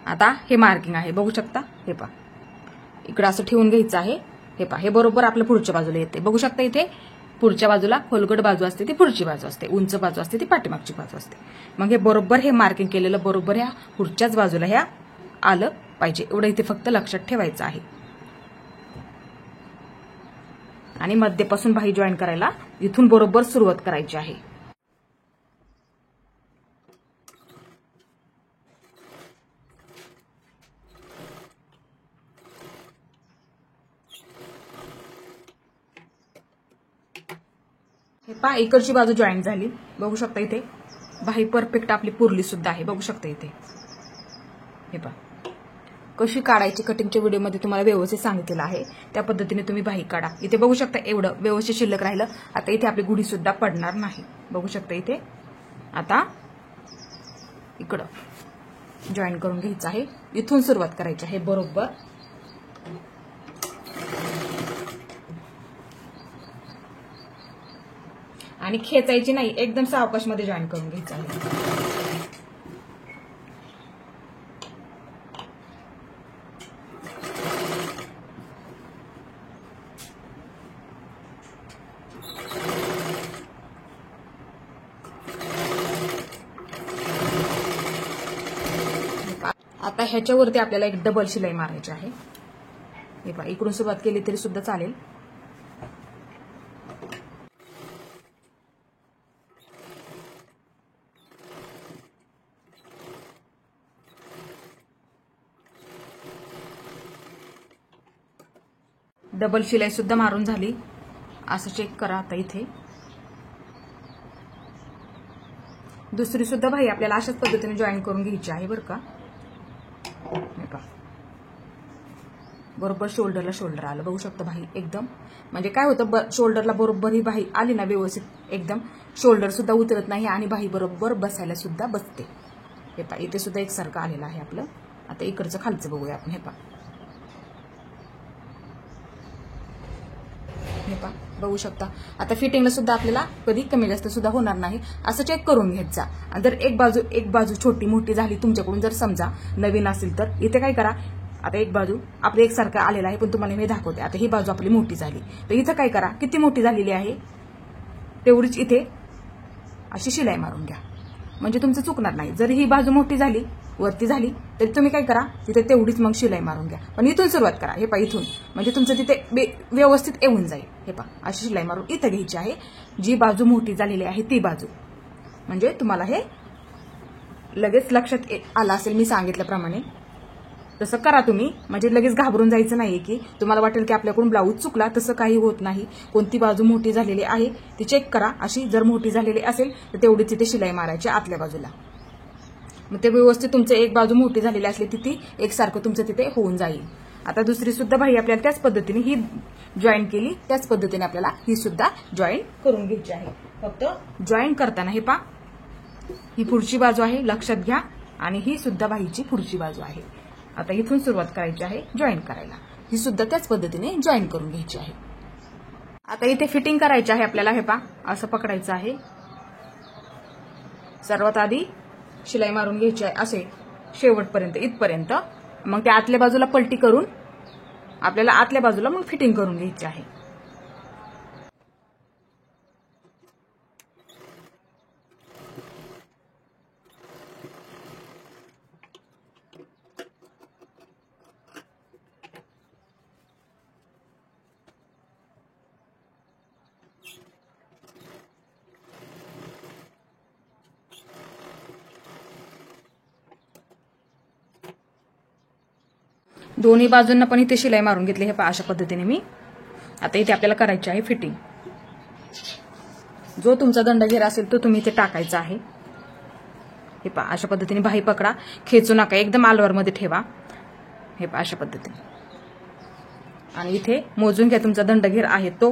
आता हे मार्किंग आहे, बघू शकता. हे पहा, इकडं असं ठेवून घ्यायचं आहे. हे पहा, हे बरोबर आपल्या पुढच्या बाजूला येते. बघू शकता इथे पुढच्या बाजूला खोलगड बाजू असते ती पुढची बाजू असते, उंच बाजू असते ती पाठीमागची बाजू असते. मग हे बरोबर हे मार्किंग केलेलं बरोबर ह्या पुढच्याच बाजूला ह्या आलं पाहिजे, एवढं इथे फक्त लक्षात ठेवायचं आहे. आणि मध्यपासून बाही जॉईन करायला इथून बरोबर सुरुवात करायची आहे. हे पहा, इकडची बाजू जॉईन झाली, बघू शकता इथे बाही परफेक्ट आपली पुरली सुद्धा आहे. बघू शकता इथे हे पहा कशी काढायची कटिंगच्या व्हिडिओमध्ये तुम्हाला व्यवस्थित सांगितलेलं आहे, त्या पद्धतीने तुम्ही बाही काढा. इथे बघू शकता एवढं व्यवस्थित शिल्लक राहिलं. आता इथे आपली गुढी सुद्धा पडणार नाही. बघू शकता इथे आता इकडं जॉईन करून घ्यायचं आहे. इथून सुरुवात करायची आहे बरोबर. आणि खेचायची नाही, एकदम सावकाशमध्ये जॉईन करून घ्यायचं आहे. आता ह्याच्यावरती आपल्याला एक डबल शिलाई मारायची आहे. हे पहा इकडून सुरुवात केली तरी सुद्धा चालेल. डबल शिलाई सुद्धा मारून झाली. असं चेक करा. आता इथे दुसरी सुद्धा बाही आपल्याला अशाच पद्धतीने जॉईन करून घ्यायची आहे बरं का. बरोबर शोल्डरला शोल्डर आलं. बघू शकता बाही एकदम म्हणजे काय होतं, शोल्डरला बरोबर ही बाही आली ना व्यवस्थित एकदम, शोल्डर सुद्धा उतरत नाही आणि बाही बरोबर बसायला सुद्धा बसते. हे पहा इथे सुद्धा एकसारखं आलेलं आहे आपलं. आता इकडचं खालचं बघूया आपण. हे पहा बघू शकता. आता फिटिंगला सुद्धा आपल्याला कधी कमी जास्त सुद्धा होणार नाही. असं चेक करून घ्यायचा. जर एक बाजू छोटी मोठी झाली तुमच्याकडून, जर समजा नवीन असेल तर इथे काय करा. आता एक बाजू आपली एकसारखं आलेला आहे, पण तुम्हाला मी दाखवते. आता ही बाजू आपली मोठी झाली तर इथं काय करा, किती मोठी झालेली आहे तेवढीच इथे अशी शिलाई मारून घ्या, म्हणजे तुमचं चुकणार नाही. जर ही बाजू मोठी झाली वरती झाली तरी तुम्ही काय करा, तिथे तेवढीच मग शिलाई मारून घ्या. पण इथून सुरुवात करा. हे पहा इथून, म्हणजे तुमचं तिथे व्यवस्थित येऊन जाईल. हे पहा अशी शिलाई मारून इथं घ्यायची आहे. जी बाजू मोठी झालेली आहे ती बाजू, म्हणजे तुम्हाला हे लगेच लक्षात आलं असेल मी सांगितल्याप्रमाणे. तसं करा तुम्ही, म्हणजे लगेच घाबरून जायचं नाहीये की तुम्हाला वाटेल की आपल्याकडून ब्लाऊज चुकला. तसं काही होत नाही. कोणती बाजू मोठी झालेली आहे ती चेक करा. अशी जर मोठी झालेली असेल तर तेवढीच तिथे शिलाई मारायची आतल्या बाजूला. मग ते व्यवस्थित तुमचं एक बाजू मोठी झालेली असली तिथे एकसारखं तुमचं तिथे होऊन जाईल. आता दुसरी सुद्धा बाही आपल्याला त्याच पद्धतीने ही जॉईन केली, त्याच पद्धतीने आपल्याला ही सुद्धा जॉईन करून घ्यायची आहे. फक्त जॉईन करताना हे पहा ही पुढची बाजू आहे लक्षात घ्या, आणि ही सुद्धा बाहीची पुढची बाजू आहे. आता इथून सुरुवात करायची आहे जॉईन करायला. ही सुद्धा त्याच पद्धतीने जॉईन करून घ्यायची आहे. आता इथे फिटिंग करायची आहे आपल्याला. हे पहा असं पकडायचं आहे. सर्वात आधी शिलाई मारून घ्यायची आहे असे शेवटपर्यंत इथपर्यंत. मग त्या आतल्या बाजूला पलटी करून आपल्याला आतल्या बाजूला मग फिटिंग करून घ्यायची आहे. दोन्ही बाजूंना पण इथे शिलाई मारून घेतली. हे पहा अशा पद्धतीने मी. आता इथे आपल्याला करायची आहे फिटिंग. जो तुमचा दंडघेर असेल तो तुम्ही इथे टाकायचा आहे. हे पहा अशा पद्धतीने बाही पकडा, खेचू नका, एकदम आलवारमध्ये ठेवा. हे पहा अशा पद्धतीने. आणि इथे मोजून घ्या तुमचा दंडघेर आहे तो.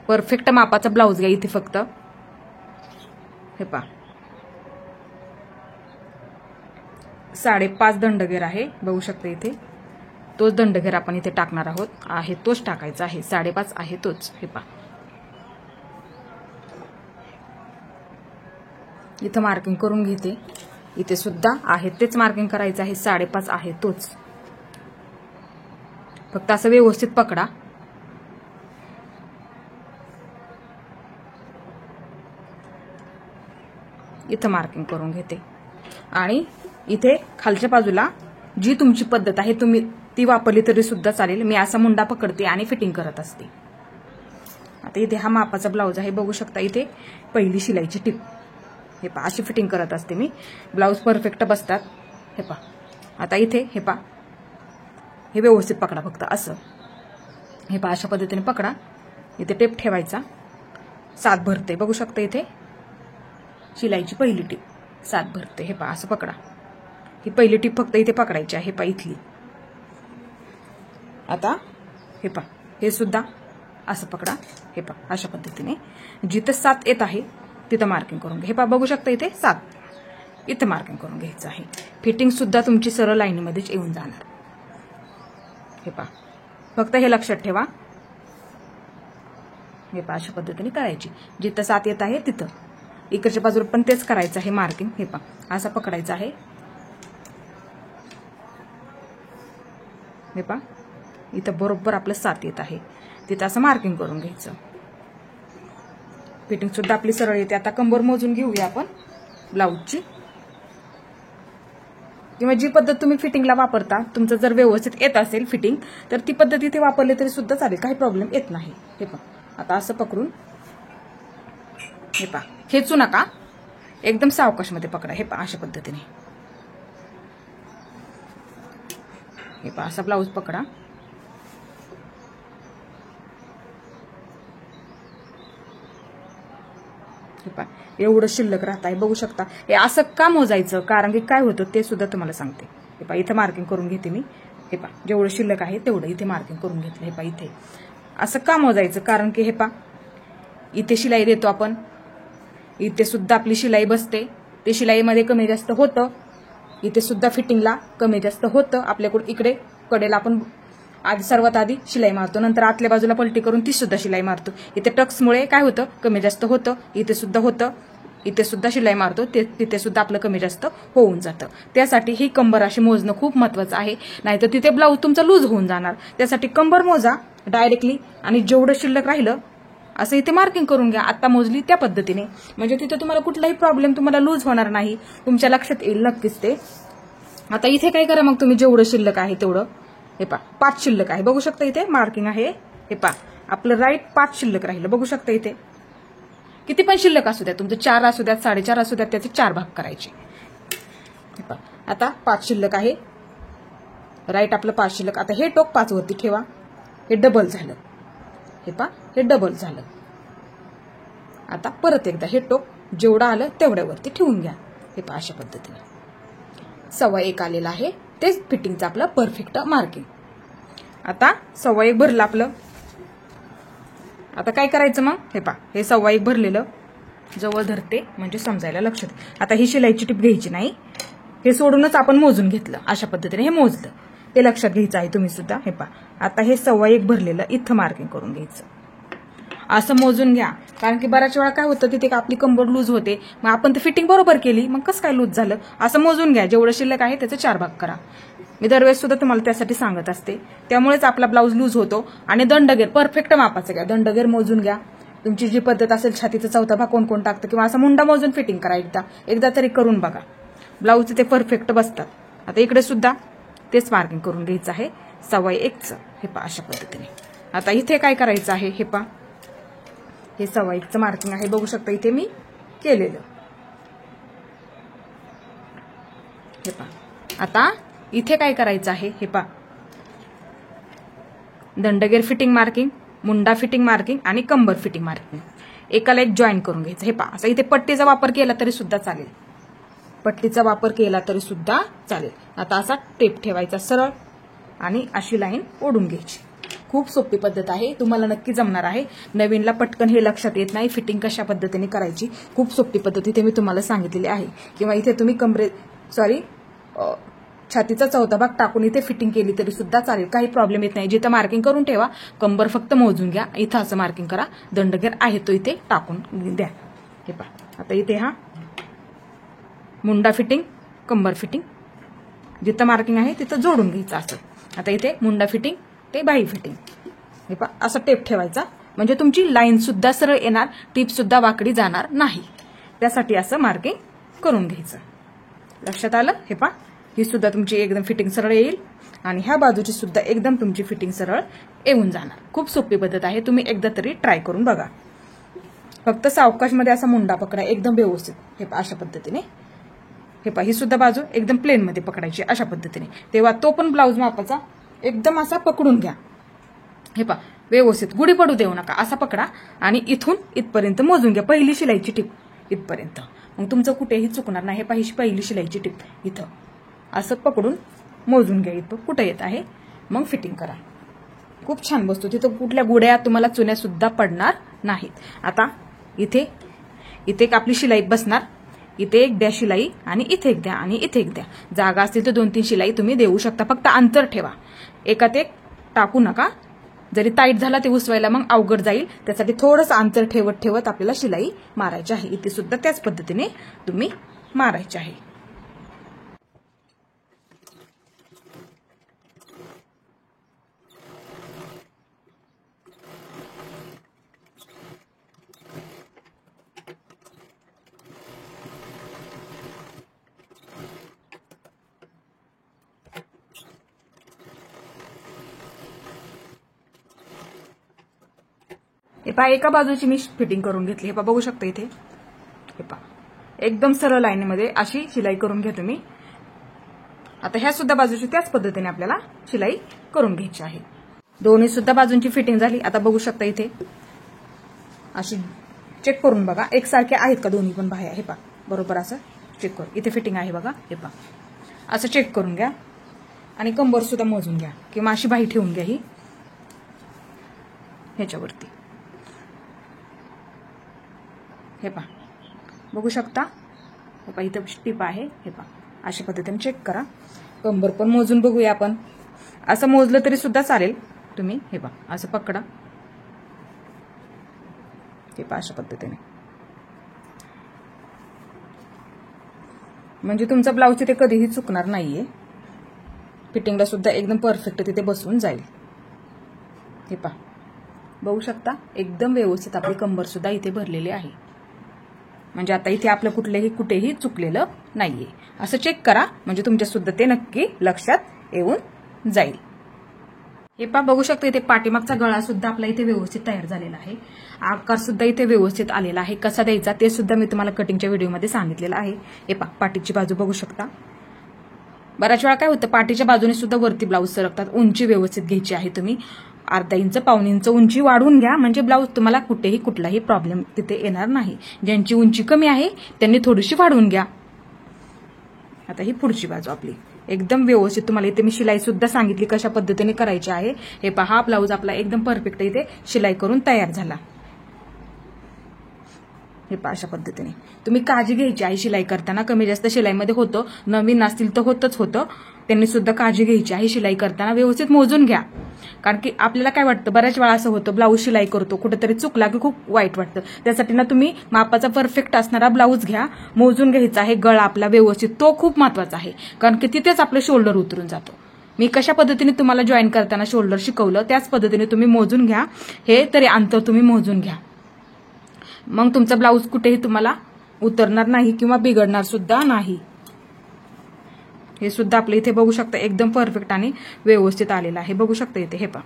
परफेक्ट मापाचा ब्लाऊज घ्या इथे फक्त. हे पहा 5.5 दंडघेर आहे. बघू शकता इथे तोच दंडघेर आपण इथे टाकणार आहोत. आहे तोच टाकायचा आहे. 5.5 आहे तोच. हे पहा इथं मार्किंग करून घेते. इथे सुद्धा आहे तेच मार्किंग करायचं आहे. 5.5 आहे तोच. फक्त असं व्यवस्थित पकडा. इथं मार्किंग करून घेते. आणि इथे खालच्या बाजूला जी तुमची पद्धत आहे तुम्ही ती वापरली तरी सुद्धा चालेल. मी असा मुंडा पकडते आणि फिटिंग करत असते. आता इथे हा मापाचा ब्लाऊज आहे. बघू शकता इथे पहिली शिलाईची टिप. हे पहा अशी फिटिंग करत असते मी. ब्लाऊज परफेक्ट बसतात. हे पहा आता इथे हे पहा हे व्यवस्थित पकडा फक्त असं. हे पहा अशा पद्धतीने पकडा. इथे टेप ठेवायचा. 7 भरते. बघू शकता इथे शिलाईची पहिली टिप. 7 भरते. हे पहा असं पकडा. ही पहिली टीप फक्त इथे पकडायची आहे. पहा इथली. आता हे पहा हे सुद्धा असं पकडा. हे पहा अशा पद्धतीने जिथं 7 येत आहे तिथं मार्किंग करून घ्या. हे पहा बघू शकता इथे 7 इथं मार्किंग करून घ्यायचं आहे. फिटिंग सुद्धा तुमची सरळ लाईनीमध्येच येऊन जाणार. हे पहा फक्त हे लक्षात ठेवा. हे पहा अशा पद्धतीने करायची. जिथं 7 येत आहे तिथं इकडच्या बाजूला पण तेच करायचं आहे मार्किंग. हे पहा असं पकडायचं आहे. हे पहा इथं बरोबर आपलं 7 येत आहे तिथं असं मार्किंग करून घ्यायचं. फिटिंग सुद्धा आपली सरळ येते. आता कंबर मोजून घेऊया आपण ब्लाऊजची. किंवा जी पद्धत तुम्ही फिटिंगला वापरता तुमचं जर व्यवस्थित येत असेल फिटिंग तर ती पद्धत इथे वापरली तरी सुद्धा चालेल. काही प्रॉब्लेम येत नाही. हे पहा आता असं पकडून हे पहा खेचू नका. एकदम सावकाशमध्ये पकडा. हे पहा अशा पद्धतीने. हे पहा असा ब्लाऊज पकडा. एवढं शिल्लक राहत आहे बघू शकता. हे असं का मोजायचं कारण की काय होतं ते सुद्धा तुम्हाला सांगते. हे पहा इथं मार्किंग करून घेते मी. हे पहा जेवढं शिल्लक आहे तेवढं इथे मार्किंग करून घेतलं. हे पहा इथे असं का मोजायचं कारण की हे पहा इथे शिलाई देतो आपण. इथे सुद्धा आपली शिलाई बसते. ते शिलाईमध्ये कमी जास्त होतं. इथे सुद्धा फिटिंगला कमी जास्त होतं. आपल्याकडून इकडे कडेला आपण सर्वात आधी शिलाई मारतो. नंतर आतल्या बाजूला पलटी करून ती सुद्धा शिलाई मारतो. इथे टक्समुळे काय होतं कमी जास्त होतं. इथे सुद्धा होतं. इथे सुद्धा शिलाई मारतो तिथे सुद्धा आपलं कमी जास्त होऊन जातं. त्यासाठी ही कंबर अशी मोजणं खूप महत्वाचं आहे. नाहीतर तिथे ब्लाऊज तुमचा लूज होऊन जाणार. त्यासाठी कंबर मोजा डायरेक्टली आणि जेवढं शिल्लक राहिलं असं इथे मार्किंग करून घ्या. आता मोजली त्या पद्धतीने म्हणजे तिथे तुम्हाला कुठलाही प्रॉब्लेम तुम्हाला लूज होणार नाही. तुमच्या लक्षात येईल नक्कीच ते. आता इथे काय करा मग तुम्ही जेवढं शिल्लक आहे तेवढं. हे पहा 5 शिल्लक आहे बघू शकता इथे मार्किंग आहे. हे पहा आपलं राईट 5 शिल्लक राहिलं बघू शकता इथे. किती पण शिल्लक असू द्या तुमचं 4 असू द्यात 4.5 असू द्यात त्याचे 4 भाग करायचे. हे पहा आता 5 शिल्लक आहे. राईट आपलं 5 शिल्लक. आता हे टोक 5 वरती ठेवा. हे डबल झालं. हे पहा हे डबल झालं. आता परत एकदा हे टोक जेवढं आलं तेवढ्यावरती ठेवून घ्या. हे पहा अशा पद्धतीने 1.25 आलेलं आहे. तेच फिटिंगचं आपलं परफेक्ट मार्किंग. आता 1.25 भरलं आपलं. आता काय करायचं मग हे पहा हे 1.25 भरलेलं जवळ धरते म्हणजे समजायला लक्षात. आता ही शिलाईची टीप घ्यायची नाही. हे सोडूनच आपण मोजून घेतलं अशा पद्धतीने हे मोजलं. हे लक्षात घ्यायचं आहे तुम्ही सुद्धा. हे पहा आता हे 1.25 भरलेलं इथं मार्किंग करून घ्यायचं. असं मोजून घ्या कारण की बऱ्याच वेळा काय होतं तिथे आपली कंबर लूज होते. मग आपण ते फिटिंग बरोबर केली मग कसं काय लूज झालं. असं मोजून घ्या. जेवढं शिल्लक आहे त्याचे 4 भाग करा. मी दरवेळेस सुद्धा तुम्हाला त्यासाठी सांगत असते. त्यामुळेच आपला ब्लाऊज लूज होतो. आणि दंडगेर परफेक्ट मापाचं घ्या. दंडगेर मोजून घ्या. तुमची जी पद्धत असेल छातीचा 4था भाग कोण कोण टाकतं किंवा असा मुंडा मोजून फिटिंग करा. एकदा तरी करून बघा. ब्लाऊज ते परफेक्ट बसतात. आता इकडे सुद्धा तेच मार्किंग करून घ्यायचं आहे 1.25चं. हे पहा अशा पद्धतीने. आता इथे काय करायचं आहे हे पहा हे 1.25चं मार्किंग आहे बघू शकता इथे मी केलेलं. हे पहा आता इथे काय करायचं आहे हे पहा दंडगेर फिटिंग मार्किंग, मुंडा फिटिंग मार्किंग आणि कंबर फिटिंग मार्किंग एकाला एक जॉईन करून घ्यायचं. हे पहा असं इथे पट्टीचा वापर केला तरी सुद्धा चालेल. पट्टीचा वापर केला तरी सुद्धा चालेल. आता असा टेप ठेवायचा सरळ आणि अशी लाईन ओढून घ्यायची. खूप सोपी पद्धत आहे. तुम्हाला नक्की जमणार आहे. नवीनला पटकन हे लक्षात येत नाही फिटिंग कशा पद्धतीने करायची. खूप सोपी पद्धत इथे मी तुम्हाला सांगितलेली आहे. किंवा इथे तुम्ही छातीचा 4था भाग टाकून इथे फिटिंग केली तरी सुद्धा चालेल. काही प्रॉब्लेम येत नाही. जिथं मार्किंग करून ठेवा. कंबर फक्त मोजून घ्या. इथं असं मार्किंग करा. दंडगेर आहे तो इथे टाकून द्या. हे पहा आता इथे हा मुंडा फिटिंग कंबर फिटिंग जिथं मार्किंग आहे तिथं जोडून घ्यायचं असं. आता इथे मुंडा फिटिंग ते बाही फिटिंग. हे पहा असं टेप ठेवायचा म्हणजे तुमची लाईन सुद्धा सरळ येणार. टीप सुद्धा वाकडी जाणार नाही. त्यासाठी असं मार्किंग करून घ्यायचं. लक्षात आलं. हे पहा ही सुद्धा तुमची एकदम फिटिंग सरळ येईल आणि ह्या बाजूची सुद्धा एकदम तुमची फिटिंग सरळ येऊन जाणार. खूप सोपी पद्धत आहे. तुम्ही एकदा तरी ट्राय करून बघा. फक्त सावकाशमध्ये असा मुंडा पकडा एकदम व्यवस्थित. हे पहा अशा पद्धतीने. हे पहा ही सुद्धा बाजू एकदम प्लेन मध्ये पकडायची अशा पद्धतीने. तेव्हा तो पण ब्लाऊज मापाचा एकदम असा पकडून घ्या. हे पहा व्यवस्थित गुढी पडू देऊ नका. असा पकडा आणि इथून इथपर्यंत मोजून घ्या. पहिली शिलाईची टीप इथपर्यंत. मग तुमचं कुठेही चुकणार नाही. हे पहिली शिलाईची टिप. इथं असं पकडून मोजून घ्या इथं कुठं येत आहे, मग फिटिंग करा. खूप छान बसतो. तिथं कुठल्या गुड्या तुम्हाला चुन्या सुद्धा पडणार नाहीत. आता इथे एक आपली शिलाई बसणार. इथे एक द्या शिलाई आणि इथे एक द्या आणि इथे एक द्या. जागा असतील तर 2-3 शिलाई तुम्ही देऊ शकता. फक्त अंतर ठेवा, एकात एक टाकू नका. जरी टाईट झाला ते उसवायला मग अवघड जाईल. त्यासाठी थोडंसं अंतर ठेवत आपल्याला शिलाई मारायची आहे. इथे सुद्धा त्याच पद्धतीने तुम्ही मारायचे आहे. हे पहा, एका बाजूची मी फिटिंग करून घेतली. हे पहा, बघू शकता इथे. हे पहा, एकदम सरळ लाईनमध्ये अशी शिलाई करून घ्या तुम्ही. आता ह्या सुद्धा बाजूची त्याच पद्धतीने आपल्याला शिलाई करून घ्यायची आहे. दोन्ही सुद्धा बाजूंची फिटिंग झाली. आता बघू शकता इथे अशी चेक करून बघा एकसारखे आहेत का दोन्ही पण बाह्या. हे पहा, बरोबर असं चेक करून इथे फिटिंग आहे बघा. हे पहा, असं चेक करून घ्या आणि कंबर सुद्धा मोजून घ्या किंवा अशी बाही ठेवून घ्या ही ह्याच्यावरती. हे पहा, बघू शकता. हे पहा, इथं टिप आहे. हे पहा, अशा पद्धतीने चेक करा. कंबर पण मोजून बघूया आपण. असं मोजलं तरी सुद्धा चालेल तुम्ही. हे पहा, असं पकडा. हे पहा, अशा पद्धतीने. म्हणजे तुमचा ब्लाऊज तिथे कधीही चुकणार नाहीये. फिटिंगला सुद्धा एकदम परफेक्ट तिथे बसून जाईल. हे पहा, बघू शकता एकदम व्यवस्थित आपली कंबर सुद्धा इथे भरलेली आहे. म्हणजे आता इथे आपलं कुठेही चुकलेलं नाहीये. असं चेक करा म्हणजे तुमच्या सुद्धा ते नक्की लक्षात येऊन जाईल. हे पहा, बघू शकता इथे पाठीमागचा गळा सुद्धा आपला इथे व्यवस्थित तयार झालेला आहे. आकार सुद्धा इथे व्यवस्थित आलेला आहे. कसा द्यायचा ते सुद्धा मी तुम्हाला कटिंगच्या व्हिडिओमध्ये सांगितलेलं आहे. हे पहा, पाठीची बाजू बघू शकता. बऱ्याच वेळा काय होतं, पाठीच्या बाजूने सुद्धा वरती ब्लाऊज सरकतात. उंची व्यवस्थित घ्यायची आहे तुम्ही. अर्धा इंच 1.25 इंच उंची वाढवून घ्या म्हणजे ब्लाऊज तुम्हाला कुठलाही प्रॉब्लेम तिथे येणार नाही. ज्यांची उंची कमी आहे त्यांनी थोडीशी वाढवून घ्या. आता ही पुढची बाजू आपली एकदम व्यवस्थित. तुम्हाला इथे मी शिलाई सुद्धा सांगितली कशा पद्धतीने करायची आहे. हे पहा, हा ब्लाऊज आपला एकदम परफेक्ट इथे शिलाई करून तयार झाला. हे पहा, अशा पद्धतीने तुम्ही काळजी घ्यायची आहे शिलाई करताना. कमी जास्त शिलाईमध्ये होतं, नवीन असतील तर होतं. त्यांनी सुद्धा काळजी घ्यायची आहे शिलाई करताना. व्यवस्थित मोजून घ्या. कारण की आपल्याला काय वाटतं, बऱ्याच वेळा असं होतं ब्लाऊज शिलाई करतो कुठेतरी चुकला की खूप वाईट वाटतं. त्यासाठी ना तुम्ही मापाचा परफेक्ट असणारा ब्लाऊज घ्या. मोजून घ्यायचा आहे. गळा आपला व्यवस्थित, तो खूप महत्वाचा आहे. कारण की तिथेच आपलं शोल्डर उतरून जातो. मी कशा पद्धतीने तुम्हाला जॉईन करताना शोल्डर शिकवलं त्याच पद्धतीने तुम्ही मोजून घ्या. हे तरी अंतर तुम्ही मोजून घ्या. मग तुमचा ब्लाऊज कुठेही तुम्हाला उतरणार नाही किंवा बिघडणार सुद्धा नाही. हे सुद्धा आपलं इथे बघू शकता एकदम परफेक्ट आणि व्यवस्थित आलेलं आहे. बघू शकता इथे. हे पहा,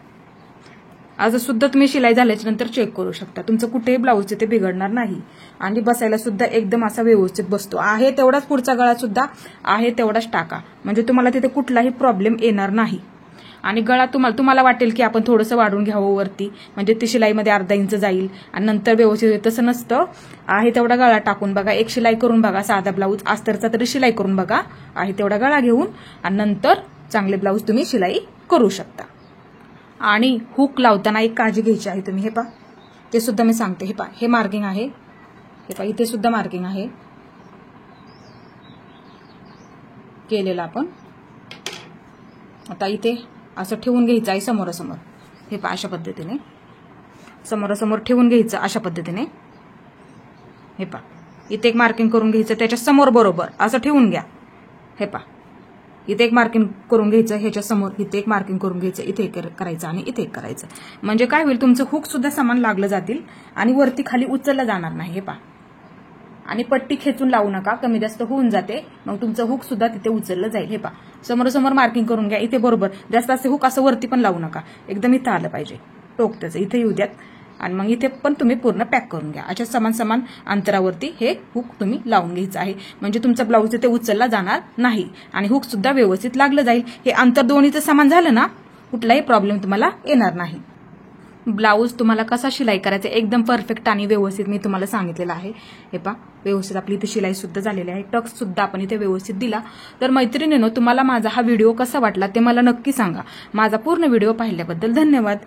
आज सुद्धा तुम्ही शिलाई झाल्याच्या नंतर चेक करू शकता. तुमचं कुठेही ब्लाऊज तिथे बिघडणार नाही आणि बसायला सुद्धा एकदम असा व्यवस्थित बसतो. आहे तेवढाच पुढचा गळा सुद्धा आहे तेवढाच टाका म्हणजे तुम्हाला तिथे कुठलाही प्रॉब्लेम येणार नाही. आणि गळा तुम्हाला वाटेल की आपण थोडंसं वाढून घ्यावं वरती म्हणजे ती शिलाईमध्ये अर्धा इंच जाईल आणि नंतर व्यवस्थित. तसं नसतं. आहे तेवढा गळा टाकून बघा. एक शिलाई करून बघा. साधा ब्लाऊज अस्तरचा तरी शिलाई करून बघा. आहे तेवढा गळा घेऊन आणि नंतर चांगले ब्लाऊज तुम्ही शिलाई करू शकता. आणि हुक लावताना एक काळजी घ्यायची आहे तुम्ही. हे पहा, ते सुद्धा मी सांगते. हे पहा, हे मार्किंग आहे. हे पहा, इथे सुद्धा मार्किंग आहे केलेलं आपण. आता इथे असं ठेवून घ्यायचं आहे समोरासमोर. हे पहा, अशा पद्धतीने समोरासमोर ठेवून घ्यायचं अशा पद्धतीने. हे पहा, इथे एक मार्किंग करून घ्यायचं त्याच्या समोर बरोबर असं ठेवून घ्या. हे पहा, इथे एक मार्किंग करून घ्यायचं ह्याच्या समोर. इथे एक मार्किंग करून घ्यायचं. इथे एक करायचं आणि इथे एक करायचं. म्हणजे काय होईल, तुमचं हुक सुद्धा समान लागलं जातील आणि वरती खाली उचललं जाणार नाही. हे पहा, आणि पट्टी खेचून लावू नका. कमी जास्त होऊन जाते मग तुमचं हुक सुद्धा तिथे उचललं जाईल. हे पहा, समोरासमोर मार्किंग करून घ्या. इथे बरोबर जास्त असे हुक असं वरती पण लावू नका. एकदम इथं आलं पाहिजे टोक त्याचं. इथे येऊ द्यात आणि मग इथे पण तुम्ही पूर्ण पॅक करून घ्या. अशा समान अंतरावरती हे हुक तुम्ही लावून घ्यायचं आहे म्हणजे तुमचा ब्लाऊज तिथे उचलला जाणार नाही आणि हुक सुद्धा व्यवस्थित लागलं जाईल. हे अंतर दोन्हीचं समान झालं ना कुठलाही प्रॉब्लेम तुम्हाला येणार नाही. ब्लाऊज तुम्हाला कसा शिलाई करायचा एकदम परफेक्ट आणि व्यवस्थित मी तुम्हाला सांगितलेलं आहे। हे पहा व्यवस्थित आपली इथे शिलाई सुद्धा झालेली आहे, टक्स सुद्धा आपण इथे व्यवस्थित दिला। तर मैत्रिणींनो, तुम्हाला माझा हा व्हिडिओ कसा वाटला ते मला नक्की सांगा। माझा पूर्ण व्हिडिओ पाहिल्याबद्दल धन्यवाद।